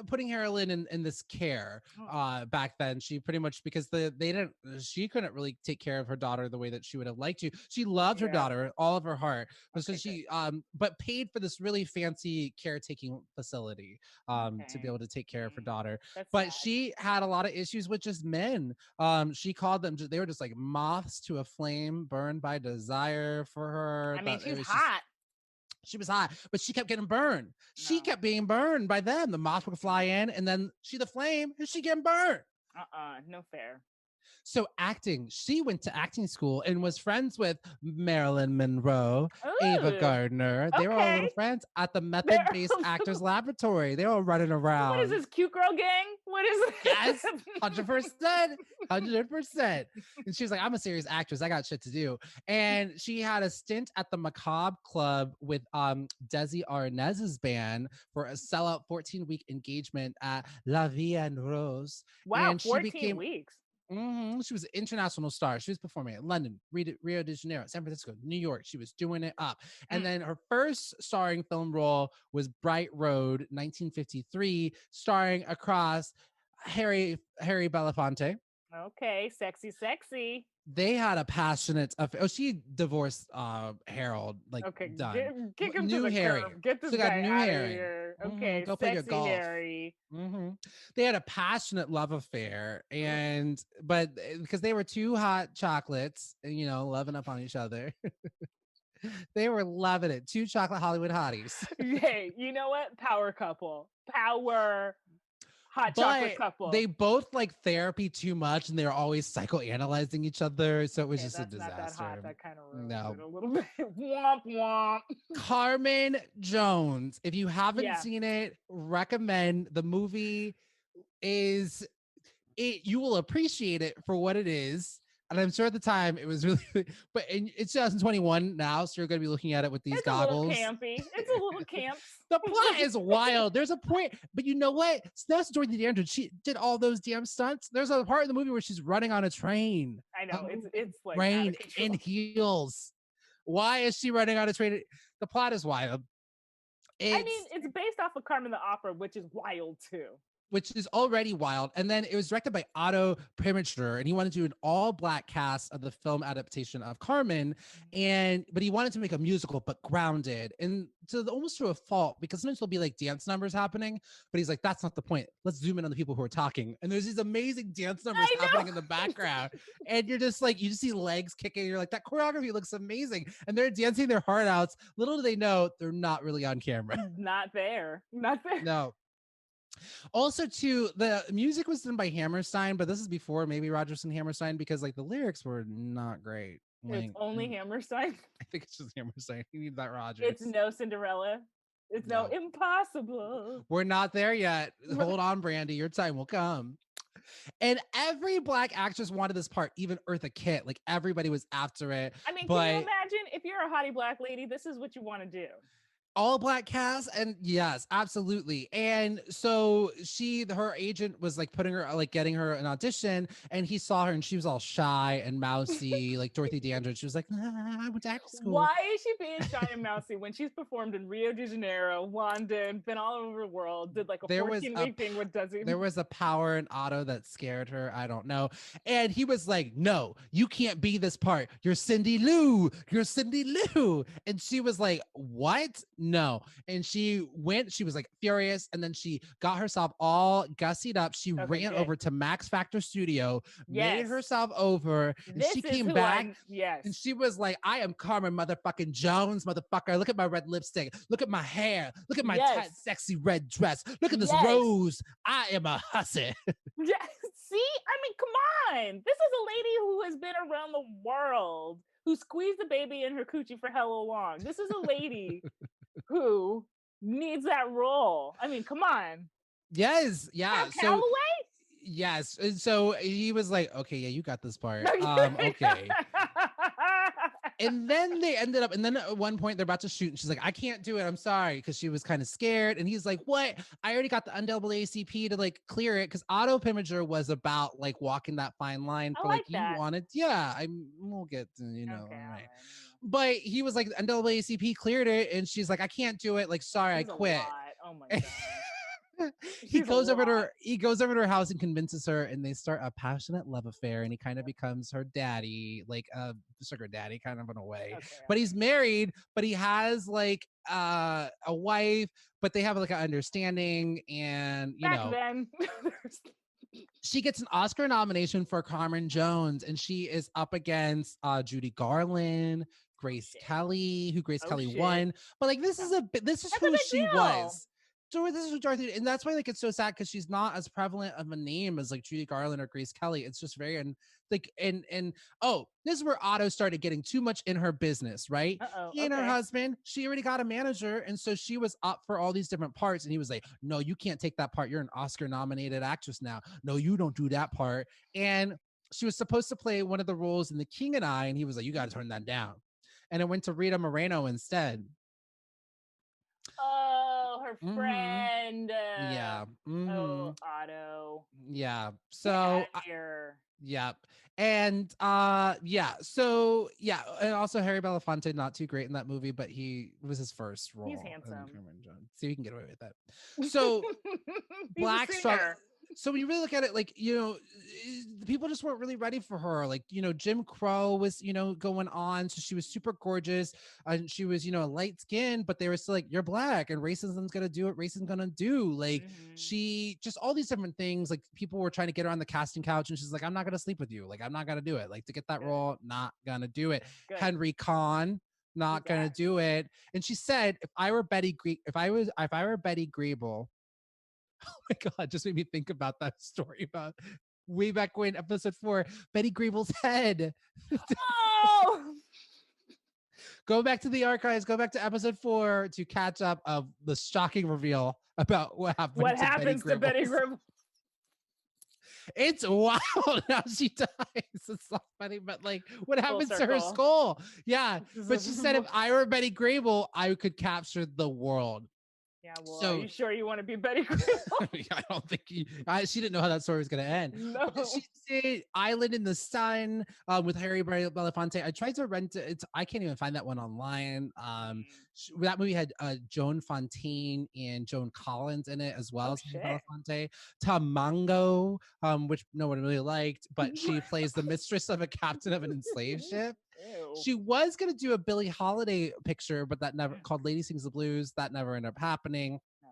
putting Carolyn in this care back then. She pretty much, because she couldn't really take care of her daughter the way that she would have liked to. She loved her daughter all of her heart, because she but paid for this really fancy caretaking facility to be able to take care of her daughter. But she had a lot of issues with just men. She called them, they were just like moths to a flame, burned by desire for her. I mean, she's hot. She was hot, but she kept getting burned. She kept being burned by them. The moth would fly in, and then the flame, and she getting burned. No fair. So acting, she went to acting school and was friends with Marilyn Monroe, Ava Gardner. They were all little friends at the Method-Based Actors Laboratory. They were all running around. What is this, cute girl gang? What is it? Yes, 100%. 100%. And she was like, I'm a serious actress. I got shit to do. And she had a stint at the Macabre Club with Desi Arnaz's band for a sellout 14-week engagement at La Vie en Rose. Wow, and 14 weeks. She was an international star. She was performing at London, Rio de Janeiro, San Francisco, New York. She was doing it up. And then her first starring film role was Bright Road, 1953, starring across Harry Belafonte. Okay, sexy. They had a passionate affair. Oh, she divorced Harold. Like, done. Kick him new to the Harry. curb. Get this so guy new out Harry. of here. Okay, go play your golf. Harry. They had a passionate love affair, but because they were two hot chocolates, loving up on each other. They were loving it. Two chocolate Hollywood hotties. Hey, you know what? Power couple. Power hot chocolate But couple. they both like therapy too much, and they were always psychoanalyzing each other. So it was just a That's not that hot. disaster. That kind of ruins it a little bit. Womp womp. Carmen Jones. If you haven't Yeah. seen it, recommend. The movie is you will appreciate it for what it is. And I'm sure at the time it was really, but it's 2021 now, so you're going to be looking at it with these goggles. It's a little campy. It's a little camp. The plot is wild. There's a point, but you know what? So that's Dorothy Dandridge. She did all those damn stunts. There's a part in the movie where she's running on a train. I know it's like rain in heels. Why is she running on a train? The plot is wild. I mean, it's based off of Carmen the Opera, which is wild too. Which is already wild. And then it was directed by Otto Preminger, and he wanted to do an all-black cast of the film adaptation of Carmen, but he wanted to make a musical, but grounded, and almost to a fault, because sometimes there'll be like dance numbers happening, but he's like, that's not the point. Let's zoom in on the people who are talking. And there's these amazing dance numbers happening in the background. And you're just like, you just see legs kicking. You're like, that choreography looks amazing. And they're dancing their heart outs. Little do they know, they're not really on camera. Not there. No. Also, too, the music was done by Hammerstein, but this is before maybe Rodgers and Hammerstein, because like the lyrics were not great. Like, it's only Hammerstein. I think it's just Hammerstein. He needs that Rodgers. It's no Cinderella. It's no Impossible. We're not there yet. Hold on, Brandy. Your time will come. And every black actress wanted this part, even Eartha Kitt. Like everybody was after it. I mean, can you imagine if you're a hottie black lady, this is what you want to do? All black cast, and yes, absolutely. And so her agent was like getting her an audition, and he saw her and she was all shy and mousy, like Dorothy Dandridge. She was like, I went to acting school. Why is she being shy and mousy when she's performed in Rio de Janeiro, London, been all over the world, did like a 14-week thing with Desi? There was a power in Otto that scared her. I don't know. And he was like, no, you can't be this part. You're Cindy Lou. You're Cindy Lou. And she was like, what? No. And she was like furious, and then she got herself all gussied up. She ran over to Max Factor Studio, made herself over, and she came back. And she was like, I am Carmen motherfucking Jones, motherfucker. Look at my red lipstick. Look at my hair. Look at my tight, sexy red dress. Look at this rose. I am a hussy. Yes. See? I mean, come on. This is a lady who has been around the world, who squeezed the baby in her coochie for hella long. This is a lady who needs that role. I mean, come on. Yes. Yeah. Calloway? Yes. And so he was like, okay, yeah, you got this part. Okay. And then they ended up, and then at one point they're about to shoot, and she's like, I can't do it. I'm sorry. Because she was kind of scared. And he's like, what? I already got the NAACP to like clear it. Because Otto Preminger was about like walking that fine line for like you wanted. Yeah. We'll get to, right. But he was like, NAACP cleared it, and she's like, I can't do it. Like, sorry, I quit. Oh my God. He goes over to her house and convinces her, and they start a passionate love affair, and he kind of becomes her daddy, like a sugar daddy kind of in a way. But he's married, but he has like a wife, but they have like an understanding, and then she gets an Oscar nomination for Carmen Jones, and she is up against Judy Garland, Grace Kelly, who Grace Kelly won. But like this is who she was. So this is who Dorothy, and that's why like it's so sad, because she's not as prevalent of a name as like Judy Garland or Grace Kelly. It's just very this is where Otto started getting too much in her business, right? He and her husband, she already got a manager, and so she was up for all these different parts, and he was like, no, you can't take that part. You're an Oscar nominated actress now. No, you don't do that part. And she was supposed to play one of the roles in The King and I, and he was like, you got to turn that down. And it went to Rita Moreno instead. Friend. Yeah. Oh, Otto. Yeah. So yeah. And so yeah, and also Harry Belafonte, not too great in that movie, but he was his first role. He's handsome. So you can get away with that. So black struggle. So when you really look at it, like, the people just weren't really ready for her. Like, Jim Crow was, going on. So she was super gorgeous and she was, light skinned, but they were still like, you're black and racism's going to do what racism's going to do. Like she just all these different things. Like people were trying to get her on the casting couch and she's like, I'm not going to sleep with you. Like, I'm not going to do it. Like to get that role, not going to do it. Good. Henry Kahn, not going to do it. And she said, if I were Betty Grable, oh my God, just made me think about that story about way back when, episode 4, Betty Grable's head. Oh! Go back to the archives, go back to episode 4 to catch up of the shocking reveal about what happens to Betty Grable. It's wild how she dies. It's not funny, but like what happens to her skull? Yeah. But she said, if I were Betty Grable, I could capture the world. Yeah, well, so, are you sure you want to be Betty Grable? I don't think she didn't know how that story was going to end. No. She did Island in the Sun with Harry Belafonte. I tried to rent it. I can't even find that one online. That movie had Joan Fontaine and Joan Collins in it as well as Harry Belafonte. Tamango, which no one really liked, but she plays the mistress of a captain of an enslaved ship. Ew. She was going to do a Billie Holiday picture, but that never called Lady Sings the Blues. That never ended up happening. No.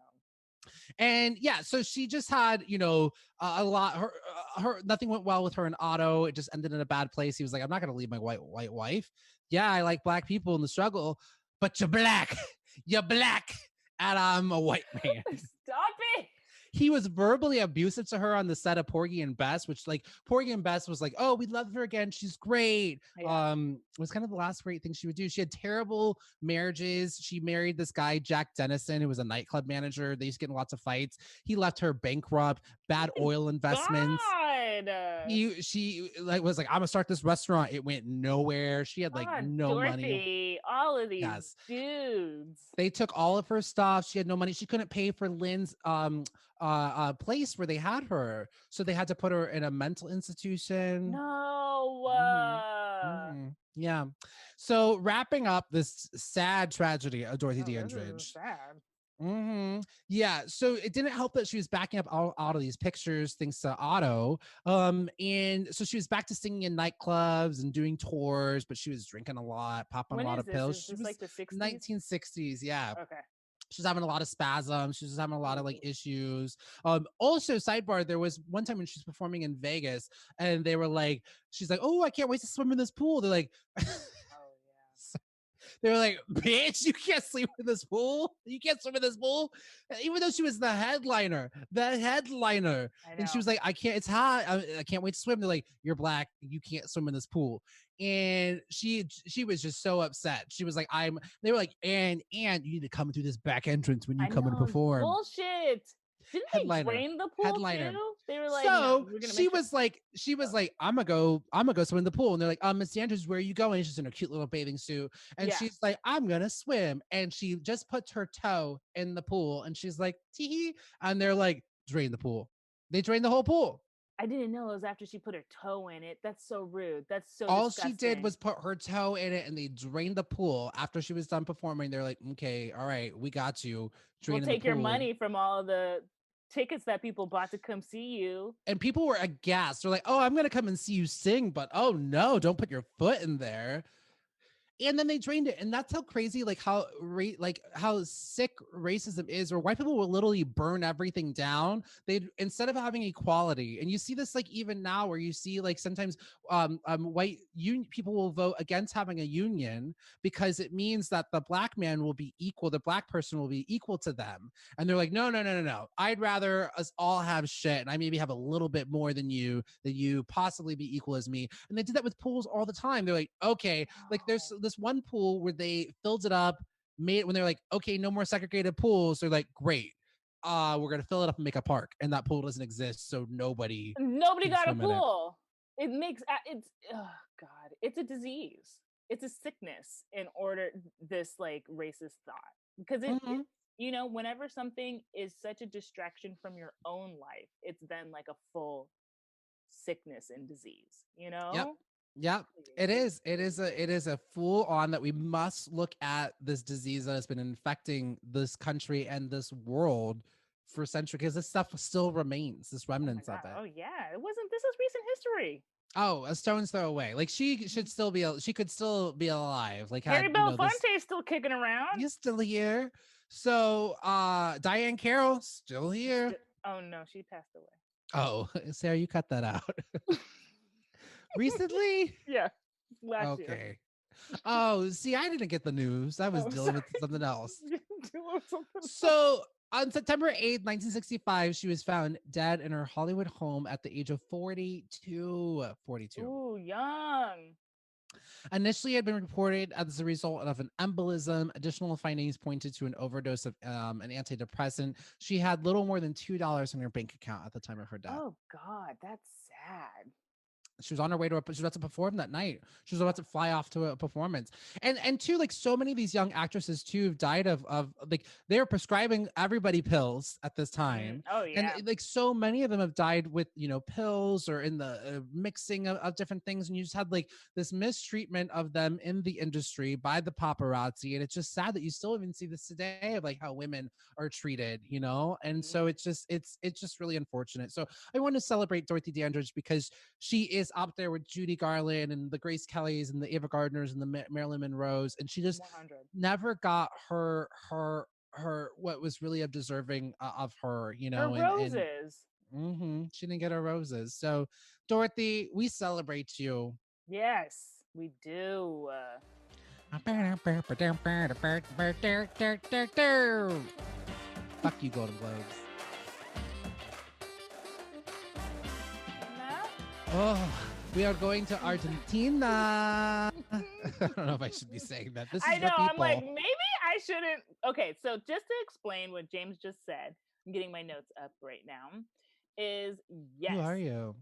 And yeah, so she just had, a lot, her, nothing went well with her and Otto. It just ended in a bad place. He was like, I'm not going to leave my white wife. Yeah, I like black people in the struggle, but you're black. You're black. And I'm a white man. Stop it. He was verbally abusive to her on the set of Porgy and Bess, which like Porgy and Bess was like, oh, we'd love her again. She's great. Yeah. It was kind of the last great thing she would do. She had terrible marriages. She married this guy, Jack Dennison, who was a nightclub manager. They used to get in lots of fights. He left her bankrupt, bad oil investments. She like was like, I'm gonna start this restaurant. It went nowhere. She had like no Dorothy, money. All of these dudes. They took all of her stuff. She had no money. She couldn't pay for Lynn's place where they had her, so they had to put her in a mental institution. No. Yeah. So wrapping up this sad tragedy of Dorothy Dandridge. Sad. Yeah. So it didn't help that she was backing up all of these pictures thanks to Otto. And so she was back to singing in nightclubs and doing tours, but she was drinking a lot, popping a lot of pills. She was like the 60s? 1960s. Yeah. Okay. She's having a lot of spasms. She's having a lot of like issues. Also, sidebar, there was one time when she's performing in Vegas and they were like, she's like, oh, I can't wait to swim in this pool. They're like, they were like, bitch, you can't sleep in this pool. You can't swim in this pool. Even though she was the headliner. And she was like, I can't, it's hot. I can't wait to swim. They're like, you're black. You can't swim in this pool. And she was just so upset. She was like, they were like, and you need to come through this back entrance when you come and perform. Bullshit. Didn't they drain the pool too? They were like, so she was like, I'm gonna go swim in the pool. And they're like, Miss Dandridge, where are you going? She's in her cute little bathing suit. And she's like, I'm gonna swim. And she just puts her toe in the pool and she's like, tee. And they're like, drain the pool. They drained the whole pool. I didn't know it was after she put her toe in it. That's so rude. That's so all disgusting. She did was put her toe in it and they drained the pool. After she was done performing, they're like, okay, all right, we got you. We'll take your money from all of the tickets that people bought to come see you. And people were aghast. They're like, oh, I'm gonna come and see you sing, but oh no, don't put your foot in there. And then they drained it. And that's how crazy, like how sick racism is, where white people will literally burn everything down. They, instead of having equality, and you see this like even now where you see like sometimes white union people will vote against having a union because it means that the black man will be equal, the black person will be equal to them. And they're like, no. I'd rather us all have shit. And I maybe have a little bit more than you possibly be equal as me. And they did that with pools all the time. They're like, okay, like there's this one pool where they filled it up, when they're like, okay, no more segregated pools. They're like, great. We're gonna fill it up and make a park, and that pool doesn't exist, so nobody got a pool. It makes it's a disease. It's a sickness in order this like racist thought, because it whenever something is such a distraction from your own life, it's then like a full sickness and disease. Yep. It is a full on that we must look at this disease that has been infecting this country and this world for centuries, because this stuff still remains, this remnants of it. Oh yeah, it wasn't this is recent history. Oh, a stone's throw away. Like she should still be. She could still be alive. Like Harry had this. Belafonte is still kicking around. He's still here. So Diane Carroll still here. Oh no, she passed away. Oh, Sarah, you cut that out. Recently? Yeah, last year. Okay. Oh, see, I didn't get the news. I was dealing with something else. So on September 8th, 1965, she was found dead in her Hollywood home at the age of 42. 42. Ooh, young. Initially, it had been reported as a result of an embolism. Additional findings pointed to an overdose of an antidepressant. She had little more than $2 in her bank account at the time of her death. Oh God, that's sad. She was on her way to she was about to perform that night. She was about to fly off to a performance. And too, like so many of these young actresses too have died of like they were prescribing everybody pills at this time. Oh yeah. And like so many of them have died with, pills or in the mixing of different things. And you just had like this mistreatment of them in the industry by the paparazzi. And it's just sad that you still even see this today of like how women are treated, And so it's just really unfortunate. So I want to celebrate Dorothy Dandridge because she is up there with Judy Garland and the Grace Kellys and the Ava Gardners and the Marilyn Monroes, and she just 100. never got her what was really deserving of her, Her roses. She didn't get her roses. So, Dorothy, we celebrate you. Yes, we do. Fuck you, Golden Globes. Oh, we are going to Argentina. I don't know if I should be saying that. This is I know. for people. I'm like, maybe I shouldn't. Okay, so just to explain what James just said, I'm getting my notes up right now. Is yes. Who are you?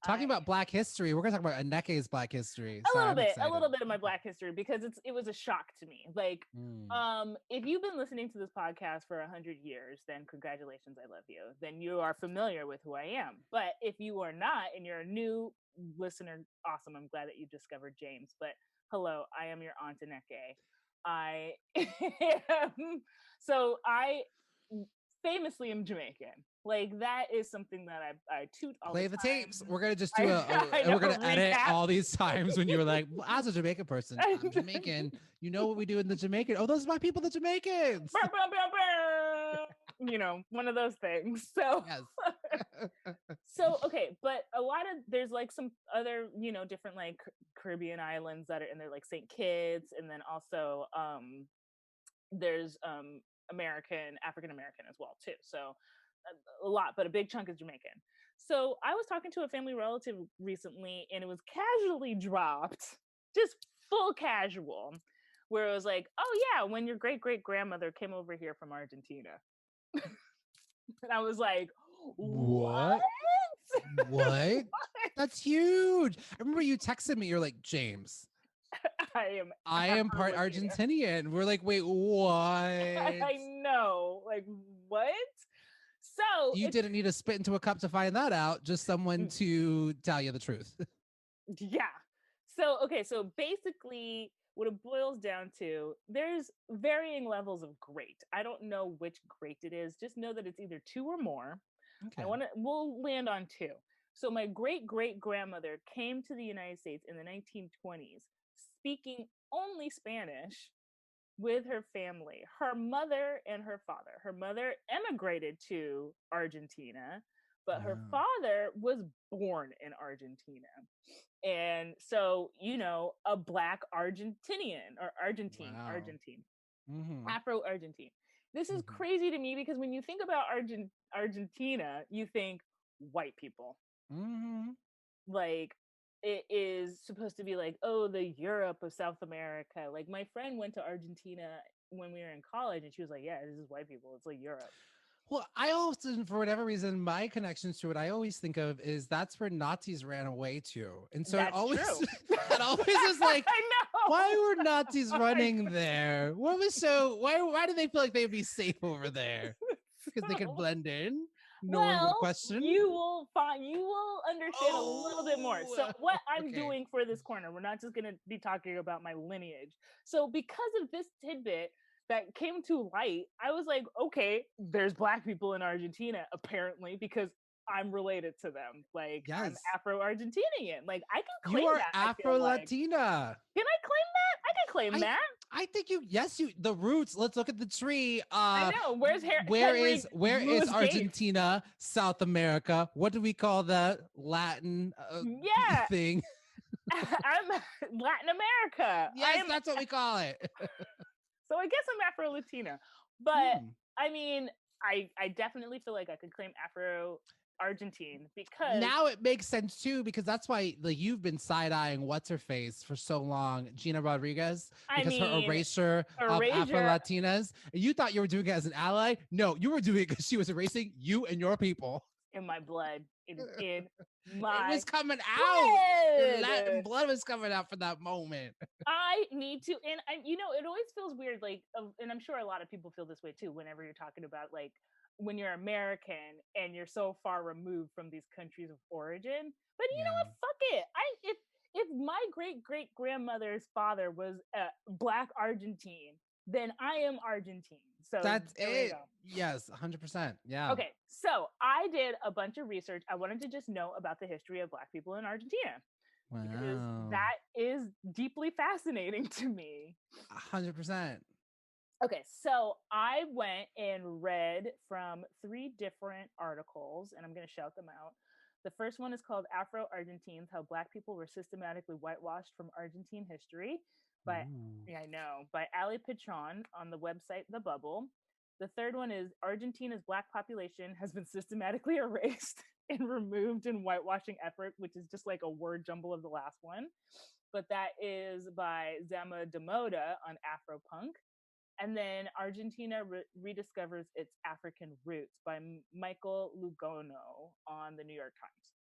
Talking about Black history. We're gonna talk about Nnekay's Black history. A little bit of my Black history because it was a shock to me. Like, if you've been listening to this podcast for 100 years, then congratulations, I love you. Then you are familiar with who I am. But if you are not and you're a new listener, awesome. I'm glad that you discovered James. But hello, I am your Aunt Nnekay. I famously am Jamaican. Like that is something that I toot all play the time. Tapes. We're gonna just do we're gonna edit all these times when you were like, well, as a Jamaican person, I'm Jamaican. You know what we do in the Jamaican? Oh, those are my people, the Jamaicans. One of those things. So yes. So okay, but there's like some other different like Caribbean islands that are in there, like St. Kitts, and then also there's African American as well too. So a lot, but a big chunk is Jamaican. So I was talking to a family relative recently, and it was casually dropped, just full casual, where it was like, "Oh yeah, when your great grandmother came over here from Argentina," and I was like, "What? What? That's huge!" I remember you texted me. You're like, "James, I am part Argentinian." We're like, "Wait, what?" I know, like what? So you didn't need to spit into a cup to find that out, just someone to tell you the truth. Yeah. So, okay. So basically what it boils down to, there's varying levels of great. I don't know which great it is. Just know that it's either 2 or more. Okay. We'll land on 2. So my great grandmother came to the United States in the 1920s, speaking only Spanish with her family, her mother and her father. Her mother emigrated to Argentina, but her father was born in Argentina. And so, a Black Argentinian or Argentine, Afro Argentine. This is crazy to me because when you think about Argentina, you think white people. Like, it is supposed to be like, oh, the Europe of South America. Like my friend went to Argentina when we were in college and she was like, yeah, this is white people. It's like Europe. Well, I often, for whatever reason, my connections to it, I always think of is that's where Nazis ran away to. And so it always is like, I know. Why were Nazis running there? Why did they feel like they'd be safe over there? Because they could blend in? No one would question. You will understand a little bit more. So what I'm doing for this corner, we're not just going to be talking about my lineage. So because of this tidbit that came to light, I was like, okay, there's Black people in Argentina, apparently, because I'm related to them. Like I'm Yes. Afro-Argentinian. Like I can You claim are that. I feel Afro like. Latina. Can I claim that? I can claim I that. I think the roots. Let's look at the tree. I know. Where's Where Henry is Louis Gates? Argentina, South America? What do we call the Latin Yeah, thing? I'm Latin America. I Yes, am. that's what we call it. So I guess I'm Afro Latina. But Hmm. I mean, I definitely feel like I could claim Afro Argentine because Now it makes sense too, because that's why like you've been side-eyeing what's her face for so long, Gina Rodriguez, I because her mean, erasure of Afro erasure Latinas. You thought you were doing it as an ally. No, you were doing it because she was erasing you and your people. in my blood, in It my was coming out. Your Latin blood. blood was coming out for that moment. I need to, and it always feels weird, like, and I'm sure a lot of people feel this way too. Whenever you're talking about like when you're American and you're so far removed from these countries of origin, but you know Yeah. what? Fuck it. If my great great grandmother's father was Black Argentine, then I am Argentine. So That's there we it. go. Yes, 100%. Yeah. Okay, so I did a bunch of research. I wanted to just know about the history of Black people in Argentina because Wow. that is deeply fascinating to me. 100%. Okay, so I went and read from 3 different articles, and I'm going to shout them out. The first one is called Afro Argentines: How Black People Were Systematically Whitewashed from Argentine History by, Ooh. yeah, I know, by Ali Pichon on the website The Bubble. The third one is Argentina's Black population has been systematically erased and removed in whitewashing effort, which is just like a word jumble of the last one. But that is by Zama Demoda on Afropunk. And then Argentina rediscovers its African roots by Michael Lugono on the New York Times.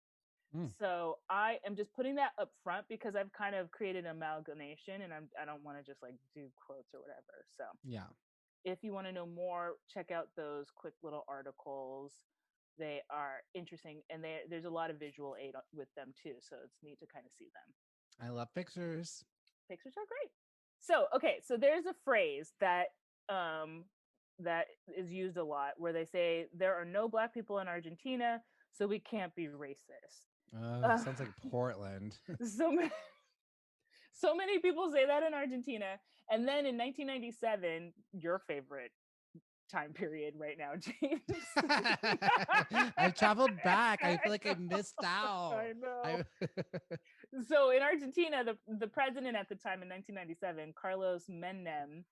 Mm. So I am just putting that up front because I've kind of created an amalgamation, and I don't want to just like do quotes or whatever. So Yeah. if you want to know more, check out those quick little articles. They are interesting, and there's a lot of visual aid with them too, so it's neat to kind of see them. I love pictures. Pictures are great. So okay, so there's a phrase that is used a lot where they say there are no Black people in Argentina, so we can't be racist. Sounds like Portland. So many, so many people say that in Argentina, and then in 1997, your favorite time period right now, James. I've traveled back. I feel like I missed out. I know. So in Argentina, the president at the time in 1997, Carlos Menem,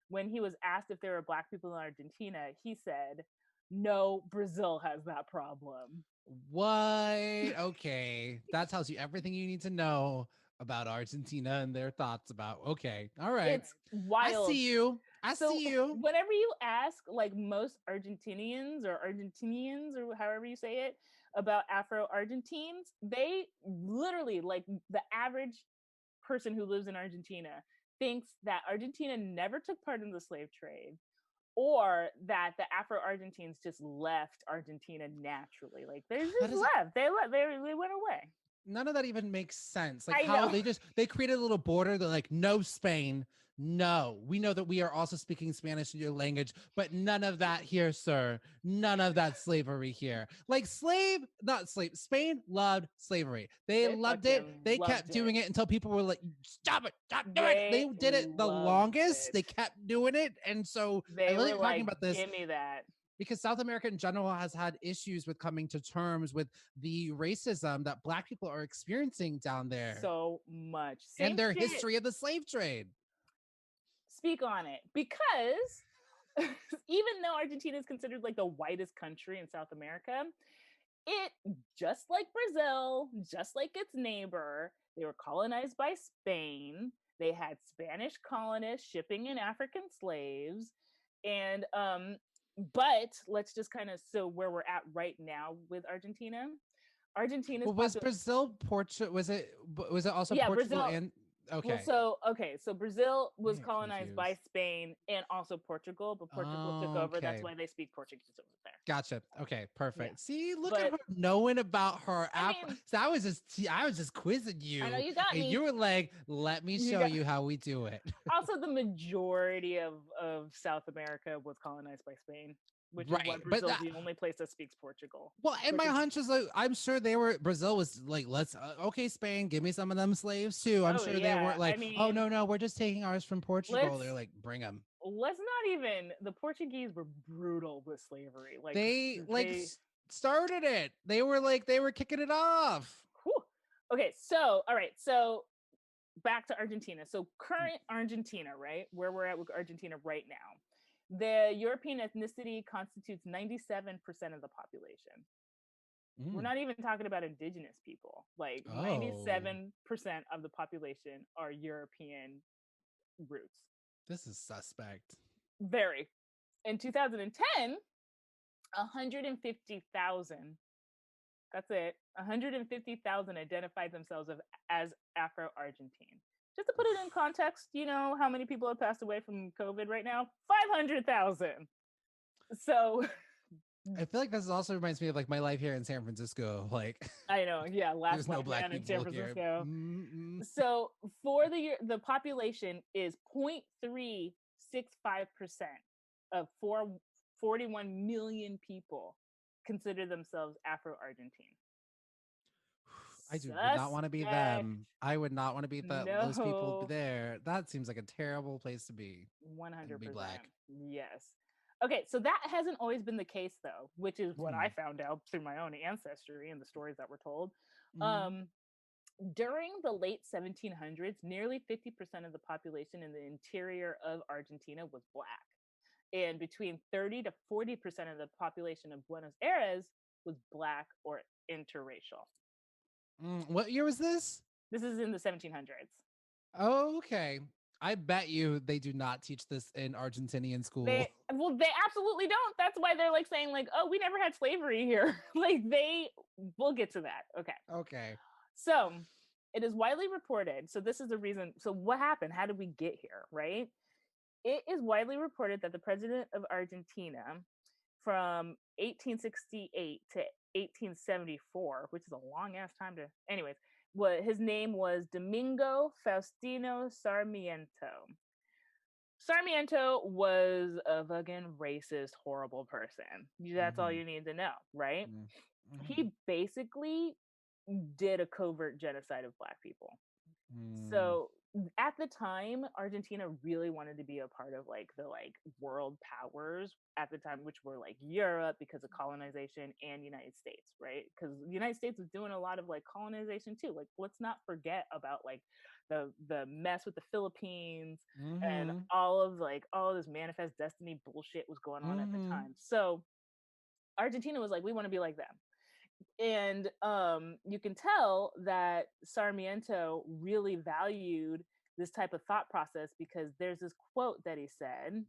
when he was asked if there were Black people in Argentina, he said, "No, Brazil has that problem." What? Okay. That tells you everything you need to know about Argentina and their thoughts about. Okay. All right. It's I wild. see you. I So see you. whenever you ask like most Argentinians or however you say it about Afro-Argentines, they literally, like, the average person who lives in Argentina thinks that Argentina never took part in the slave trade, or that the Afro-Argentines just left Argentina naturally. Like they just left. They went away. None of that even makes sense. Like I how know. they created a little border. They're like, no Spain. No, we know that we are also speaking Spanish in your language, but none of that here, sir. None of that slavery here. Like not slave. Spain loved slavery. They loved it. fucking They loved kept doing it until people were like, stop it, stop doing it. They They did it the loved longest. it. They kept doing it. And so I They love were that you're talking like, about this give me that. because South America in general has had issues with coming to terms with the racism that Black people are experiencing down there So much. and Same their shit. history of the slave trade. Speak on it. Because even though Argentina is considered like the whitest country in South America, it, just like Brazil, just like its neighbor, they were colonized by Spain. They had Spanish colonists shipping in African slaves. And but let's just kind of, so where we're at right now with Argentina's Well, was Brazil Portugal? Was it also yeah, Portugal Brazil. and okay? Well, so Brazil was I get colonized by confused. Spain and also Portugal, but Portugal took over. That's Okay. why they speak Portuguese over there. Gotcha. Okay, Yeah, perfect. See, look at but her knowing about her I Afro. mean, So I was just quizzing I know you, you got and me. you were like, "Let me You show got you how we do it." also the majority of South America was colonized by Spain. which is why Right. Brazil's the only place that speaks Portugal. Well, and my hunch is like, I'm sure Brazil was like, let's, okay, Spain, give me some of them slaves too. I'm sure they weren't like, oh, no, we're just taking ours from Portugal. They're like, bring them. Let's not even, the Portuguese were brutal with slavery. Like they started it. They were kicking it off. Whew. Okay, so, all right, so back to Argentina. So current Argentina, right? Where we're at with Argentina right now. The European ethnicity constitutes 97% of the population. We're not even talking about indigenous people. Like 97% of the population are European roots. This is suspect. Very. In 2010, 150,000. That's it. 150,000 identified themselves as Afro-Argentine. Just to put it in context, you know how many people have passed away from COVID right now? 500,000. So I feel like this also reminds me of like my life here in San Francisco. Like I know, yeah, there's no black people in San Francisco. So for the population is 0.365% of 41 million people consider themselves Afro-Argentine. I would not want to be them. I would not want to be those people there. That seems like a terrible place to be. 100%. Be black. Yes. Okay, so that hasn't always been the case, though, which is what I found out through my own ancestry and the stories that were told. During the late 1700s, nearly 50% of the population in the interior of Argentina was Black. And between 30 to 40% of the population of Buenos Aires was Black or interracial. What year was this? This is in the 1700s. Oh, okay. I bet you they do not teach this in Argentinian school. They absolutely don't. That's why they're like saying like, oh, we never had slavery here. Like we'll get to that. Okay. So it is widely reported. So this is the reason. So what happened? How did we get here? Right. It is widely reported that the president of Argentina from 1868 to 1874, which is a long ass time to, anyways, his name was Domingo Faustino Sarmiento. Sarmiento was a fucking racist, horrible person. That's all you need to know, right? He basically did a covert genocide of Black people. So at the time, Argentina really wanted to be a part of like the world powers at the time, which were like Europe because of colonization, and United States, right? Because the United States was doing a lot of like colonization too. Like, let's not forget about like the mess with the Philippines and all of this manifest destiny bullshit was going on at the time. So Argentina was like, we want to be like them. And you can tell that Sarmiento really valued this type of thought process because there's this quote that he said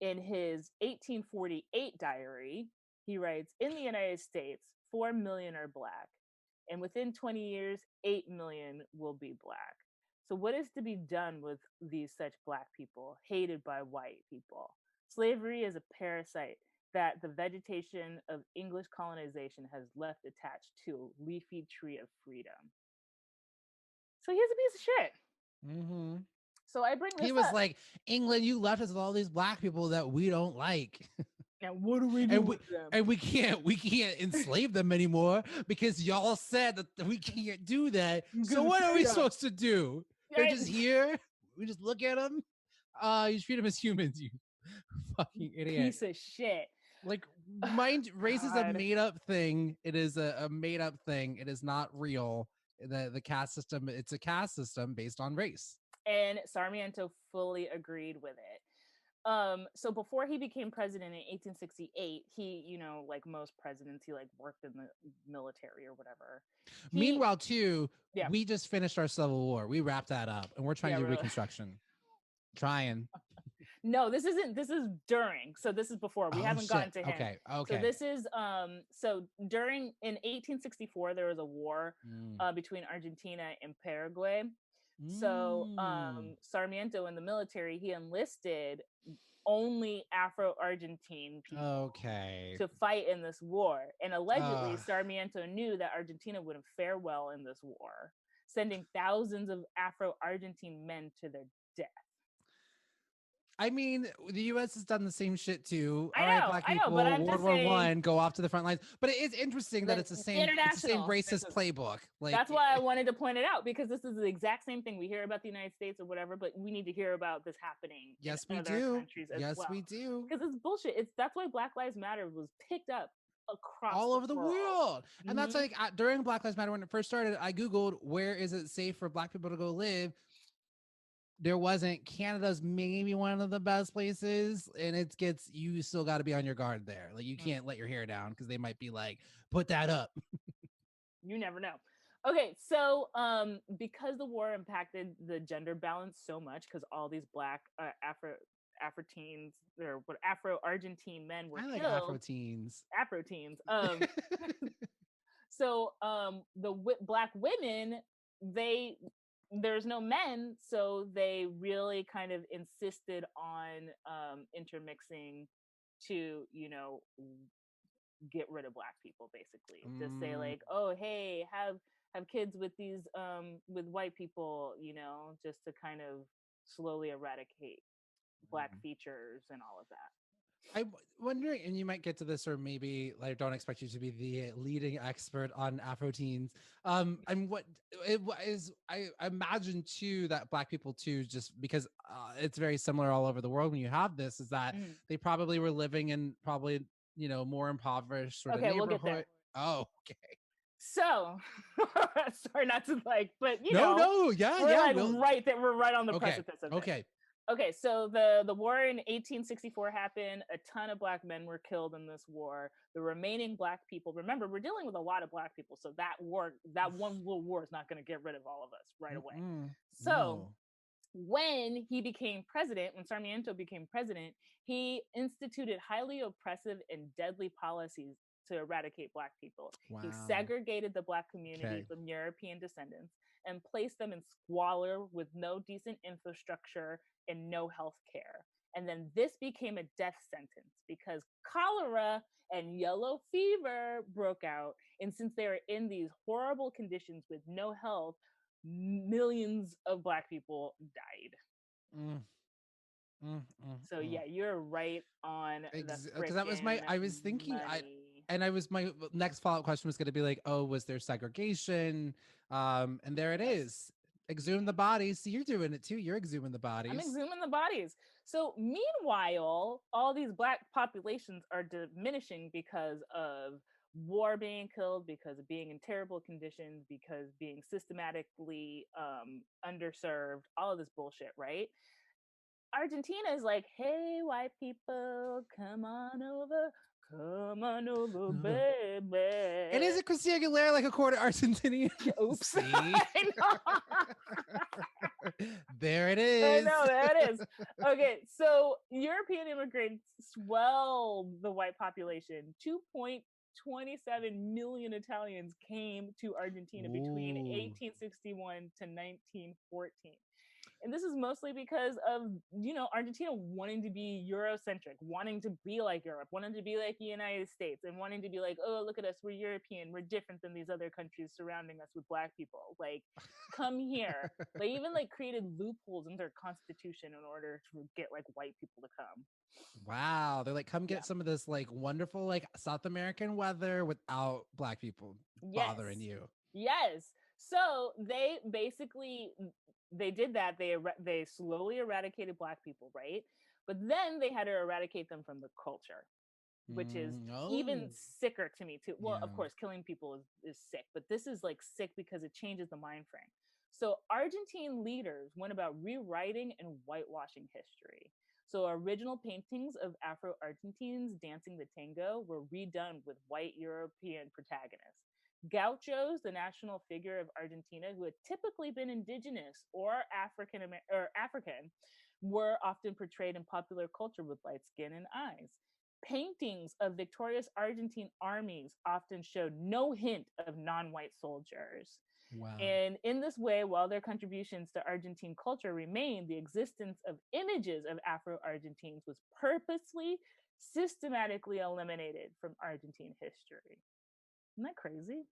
in his 1848 diary. He writes, in the United States, 4 million are Black, and within 20 years, 8 million will be Black. So what is to be done with these such Black people, hated by white people? Slavery is a parasite that the vegetation of English colonization has left attached to a leafy tree of freedom. So he's a piece of shit. So I bring this up. He was like, England, you left us with all these Black people that we don't like. Now what do we do with them? And we can't enslave them anymore because y'all said that we can't do that. So what are we supposed to do? They're just here. We just look at them. You treat them as humans, you fucking idiot. Piece of shit. Like, race is a made up thing. It is a made up thing. It is not real. The caste system, it's a caste system based on race. And Sarmiento fully agreed with it. So before he became president in 1868, he, you know, like most presidents, he like worked in the military or whatever. Meanwhile, too, we just finished our Civil War. We wrapped that up, and we're trying to do Reconstruction. Trying. No, this isn't. This is during. So this is before. We haven't gotten to him. Okay. So this is so during in 1864 there was a war between Argentina and Paraguay. So Sarmiento in the military, he enlisted only Afro-Argentine people to fight in this war. And allegedly Sarmiento knew that Argentina wouldn't fare well in this war, sending thousands of Afro-Argentine men to their death. I mean, the U.S. has done the same shit too. All right, black I know, but people, I'm World just War saying One, go off to the front lines. But it is interesting that that it's the same international. racist playbook. Like, That's why I wanted to point it out, because this is the exact same thing we hear about the United States or whatever, but we need to hear about this happening in yes, we other do. countries as Yes, well, we do. because it's bullshit. That's why Black Lives Matter was picked up across All the over the world. world. And that's Mm-hmm. like during Black Lives Matter when it first started, I Googled where is it safe for black people to go live. There wasn't. Canada's maybe one of the best places, and it gets, you still got to be on your guard there. Like, you can't let your hair down because they might be like, put that up. You never know. Okay, so because the war impacted the gender balance so much, because all these black Afro teens or what Afro Argentine men were I like Afro killed. teens. Afro teens. So the black women, there's no men, so they really kind of insisted on intermixing to, get rid of black people, basically. Just say like, oh hey, have kids with these with white people, just to kind of slowly eradicate black features and all of that. I'm wondering, and you might get to this, or maybe like, I don't expect you to be the leading expert on Afro teens. I'm what it is. I imagine too that black people too, just because it's very similar all over the world. When you have this, is that Mm. they probably were living in probably more impoverished sort of Okay, we'll get neighborhood. there. Oh, okay. So, sorry not to like, but No, yeah, we're yeah. like We'll we're right on the okay, precipice of this. okay. Okay, so the war in 1864 happened. A ton of black men were killed in this war. The remaining black people, remember, we're dealing with a lot of black people, so that one little war is not going to get rid of all of us right away. So No. when he became president, when Sarmiento became president, he instituted highly oppressive and deadly policies to eradicate black people. Wow. He segregated the black community from European descendants and placed them in squalor with no decent infrastructure and no health care. And then this became a death sentence because cholera and yellow fever broke out. And since they were in these horrible conditions with no health, millions of black people died. So yeah, you're right on the because that was freaking I was thinking money. my next follow-up question was going to be like, oh, was there segregation? And there it is. Exhume the bodies. See, you're doing it too. You're exhuming the bodies. I'm exhuming the bodies. So meanwhile, all these black populations are diminishing because of war being killed, because of being in terrible conditions, because being systematically underserved, all of this bullshit, right? Argentina is like, hey, white people, come on over, baby. And is it Christina Aguilera like a quarter Argentinian? Oops. See? I know. There it is. I know, there it is. Okay, so European immigrants swelled the white population. 2.27 million Italians came to Argentina between 1861 to 1914. And this is mostly because of, Argentina wanting to be Eurocentric, wanting to be like Europe, wanting to be like the United States, and wanting to be like, oh, look at us, we're European, we're different than these other countries surrounding us with black people. Like, come here. They even created loopholes in their constitution in order to get white people to come. Wow. They're like, come get some of this wonderful South American weather without black people bothering you. Yes. So they basically they did that. They slowly eradicated black people, right? But then they had to eradicate them from the culture, which is even sicker to me too. Well, of course, killing people is sick, but this is sick because it changes the mind frame. So Argentine leaders went about rewriting and whitewashing history. So original paintings of Afro-Argentines dancing the tango were redone with white European protagonists. Gauchos, the national figure of Argentina, who had typically been indigenous or African, were often portrayed in popular culture with light skin and eyes. Paintings of victorious Argentine armies often showed no hint of non-white soldiers. Wow. And in this way, while their contributions to Argentine culture remained, the existence of images of Afro-Argentines was purposely, systematically eliminated from Argentine history. Isn't that crazy?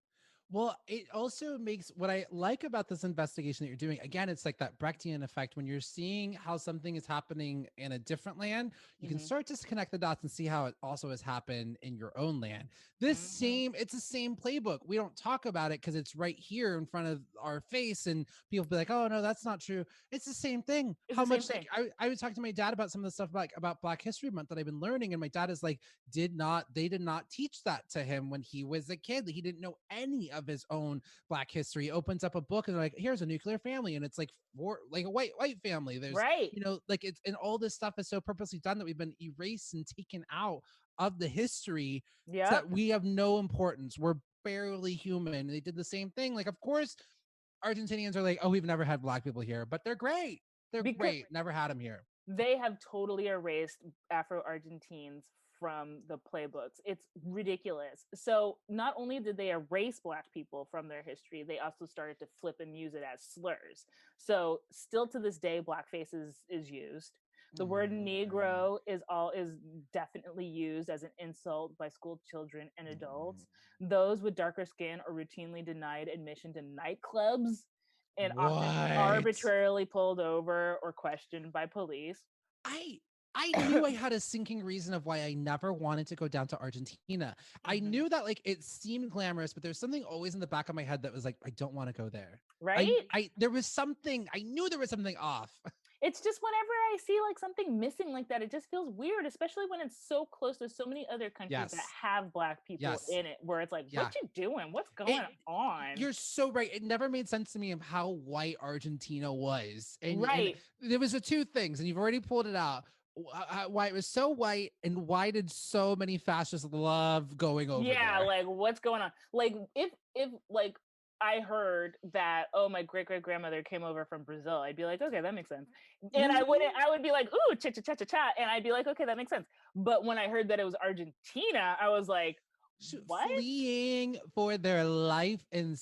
Well, it also makes what I like about this investigation that you're doing. Again, it's like that Brechtian effect. When you're seeing how something is happening in a different land, you can Mm-hmm. start to connect the dots and see how it also has happened in your own land. It's the same playbook. We don't talk about it because it's right here in front of our face, and people be like, "Oh no, that's not true." It's the same thing. It's How the same much like thing. I was talking to my dad about some of the stuff about Black History Month that I've been learning, and my dad is like, they did not teach that to him when he was a kid. He didn't know any of his own Black history. He opens up a book and like, here's a nuclear family, and it's like like a white family. There's Right. like it's, and all this stuff is so purposely done that we've been erased and taken out of the history, so Yep. that we have no importance. We're barely human. They did the same thing. Like, of course, Argentinians are like, oh, we've never had Black people here, but they're great. They're Because great. Never had them here. they have totally erased Afro Argentines from the playbooks. It's ridiculous. So not only did they erase Black people from their history, they also started to flip and use it as slurs. So still to this day, blackface is used. The word Negro is definitely used as an insult by school children and adults. Those with darker skin are routinely denied admission to nightclubs and often What? arbitrarily pulled over or questioned by police. I I knew I had a sinking reason of why I never wanted to go down to Argentina. I Mhm. knew that like it seemed glamorous, but there's something always in the back of my head that was like, I don't want to go there. Right? I there was something, I knew there was something off. It's just whenever I see like something missing like that, it just feels weird, especially when it's so close to so many other countries that Yes. have Black people Yes. in it, where it's like, what Yeah. you doing? What's going It on? You're so right. It never made sense to me of how white Argentina was. And Right. there was the two things, and you've already pulled it out. Why it was so white, and why did so many fascists love going over Yeah, there? like what's going on? Like if like I heard that, oh, my great great grandmother came over from Brazil, I'd be like, okay, that makes sense. And Mhm. I would be like, ooh, cha cha cha cha cha, and I'd be like, okay, that makes sense. But when I heard that it was Argentina, I was like, what? Fleeing for their life and Like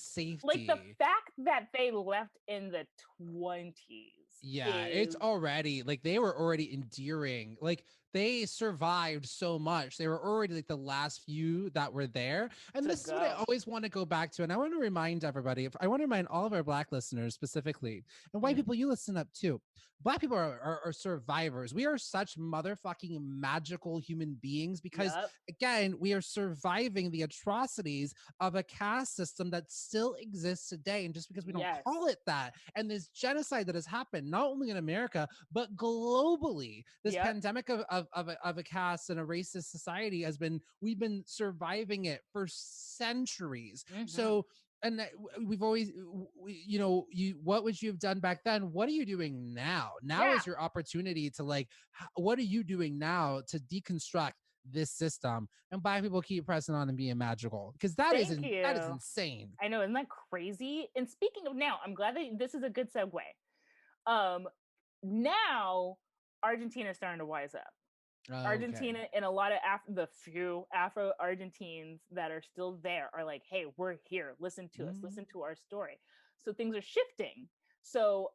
the safety. fact that they left in the 20s Yeah, it's is already like they were already endearing. Like they survived so much. They were already like the last few that were there. And to this is what I go. always want to go back to. And I want to remind everybody, I want to remind all of our Black listeners specifically, and white Mhm. people, you listen up too. Black people are survivors. We are such motherfucking magical human beings because, Yep. again, we are surviving the atrocities of a caste system that still exists today. And just because we don't Yes. call it that, and this genocide that has happened, not only in America, but globally, this Yep. pandemic of a caste and a racist society we've been surviving it for centuries. Hmm. So, and we've always, what would you have done back then? What are you doing now? Now Yeah. is your opportunity to like, what are you doing now to deconstruct this system? And Black people keep pressing on and being magical, because Thank that is you. insane. I know, isn't that crazy? And speaking of now, I'm glad that this is a good segue. Um, Now Argentina is starting to wise up. Okay. Argentina and a lot of the few Afro Argentines that are still there are like, hey, we're here. Listen to us. Mm. Listen to our story. So things are shifting. So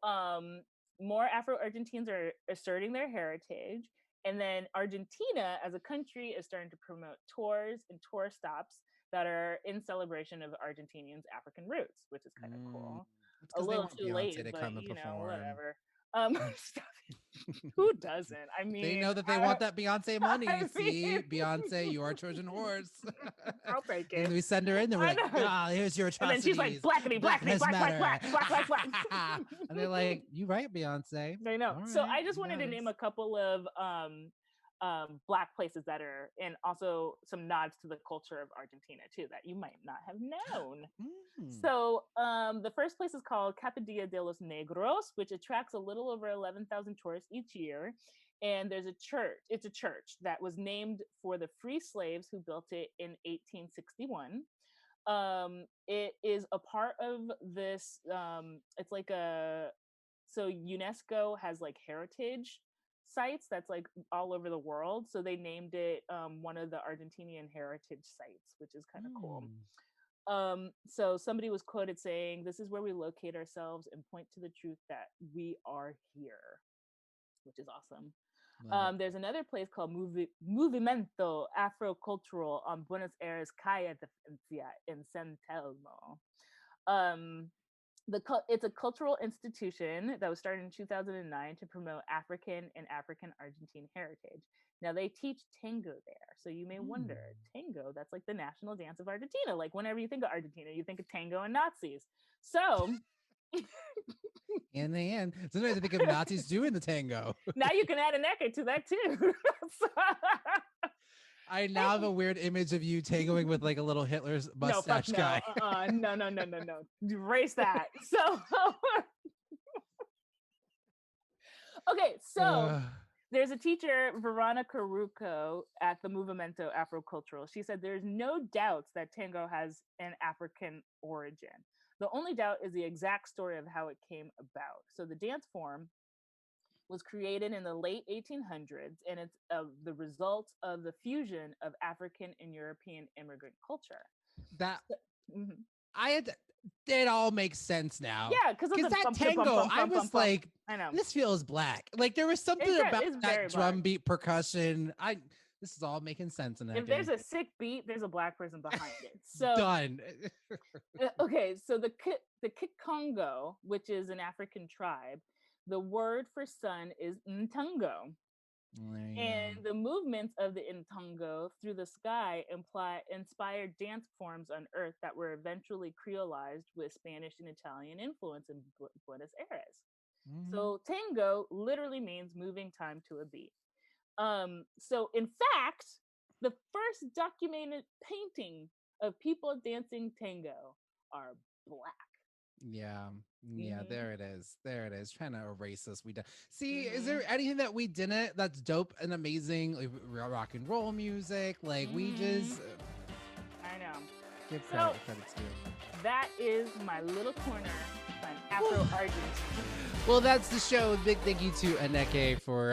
more Afro Argentines are asserting their heritage. And then Argentina as a country is starting to promote tours and tour stops that are in celebration of Argentinians' African roots, which is kind of Mm. cool. It's A because they little want too Beyonce late, to but come and perform. whatever. Stop it. Who doesn't? I They mean, know that they want that Beyonce money. I See, mean, Beyonce, you are a Trojan horse. I'll take And it. we send her in there. We're I like, know. ah, here's your And then she's like, atrocities. blackity, Black blackity, Lives black, black, Matter. black, black, black, black. And they're like, you right, Beyonce. I know. All So right, I just you wanted got to us. name a couple of black places that are, and also some nods to the culture of Argentina too that you might not have known. Mm. So the first place is called Capilla de los Negros, which attracts a little over 11,000 tourists each year. And there's a church. It's a church that was named for the free slaves who built it in 1861. It is a part of this. It's like a so UNESCO has like heritage sites that's like all over the world. So they named it one of the Argentinian heritage sites, which is kind of cool. Mm. So somebody was quoted saying, "This is where we locate ourselves and point to the truth that we are here," which is awesome. There's another place called Movimento Afrocultural on Buenos Aires Calle Defensa in San Telmo. It's a cultural institution that was started in 2009 to promote African and African Argentine heritage. Now they teach tango there. So you may wonder, tango, that's like the national dance of Argentina. Like whenever you think of Argentina, you think of tango and Nazis. So in the end, sometimes I think of Nazis doing the tango. Now you can add a Nnekay to that too. I now have a weird image of you tangoing with like a little Hitler's mustache guy. No. Erase that. So okay, so there's a teacher, Veronica Rucco, at the Movimento Afrocultural. She said there's no doubts that tango has an African origin. The only doubt is the exact story of how it came about. So the dance form was created in the late 1800s, and it's the result of the fusion of African and European immigrant culture. It all makes sense now. Yeah, because that tango, I was like, I know this feels black. Like there was something about that drum beat percussion. This is all making sense in that. If there's a sick beat, there's a black person behind it. So done. Okay, so the Kikongo, which is an African tribe, the word for sun is Ntango. And the movements of the Ntango through the sky inspired dance forms on Earth that were eventually creolized with Spanish and Italian influence in Buenos Aires. So tango literally means moving time to a beat. So in fact, the first documented painting of people dancing tango are black. Yeah, there it is. Trying to erase us. See, is there anything that we didn't that's dope and amazing? Like rock and roll music, like we just I know. Give credit's due. That is my little corner on Afro Argentina. Well, that's the show. Big thank you to Nnekay for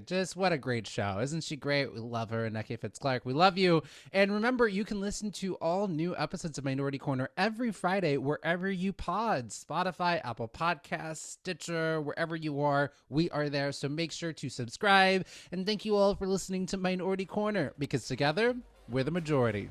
just what a great show. Isn't she great? We love her. Nnekay FitzClarke, we love you. And remember, you can listen to all new episodes of Minority Korner every Friday wherever you pod. Spotify, Apple Podcasts, Stitcher, wherever you are, we are there. So make sure to subscribe. And thank you all for listening to Minority Korner, because together, we're the majority.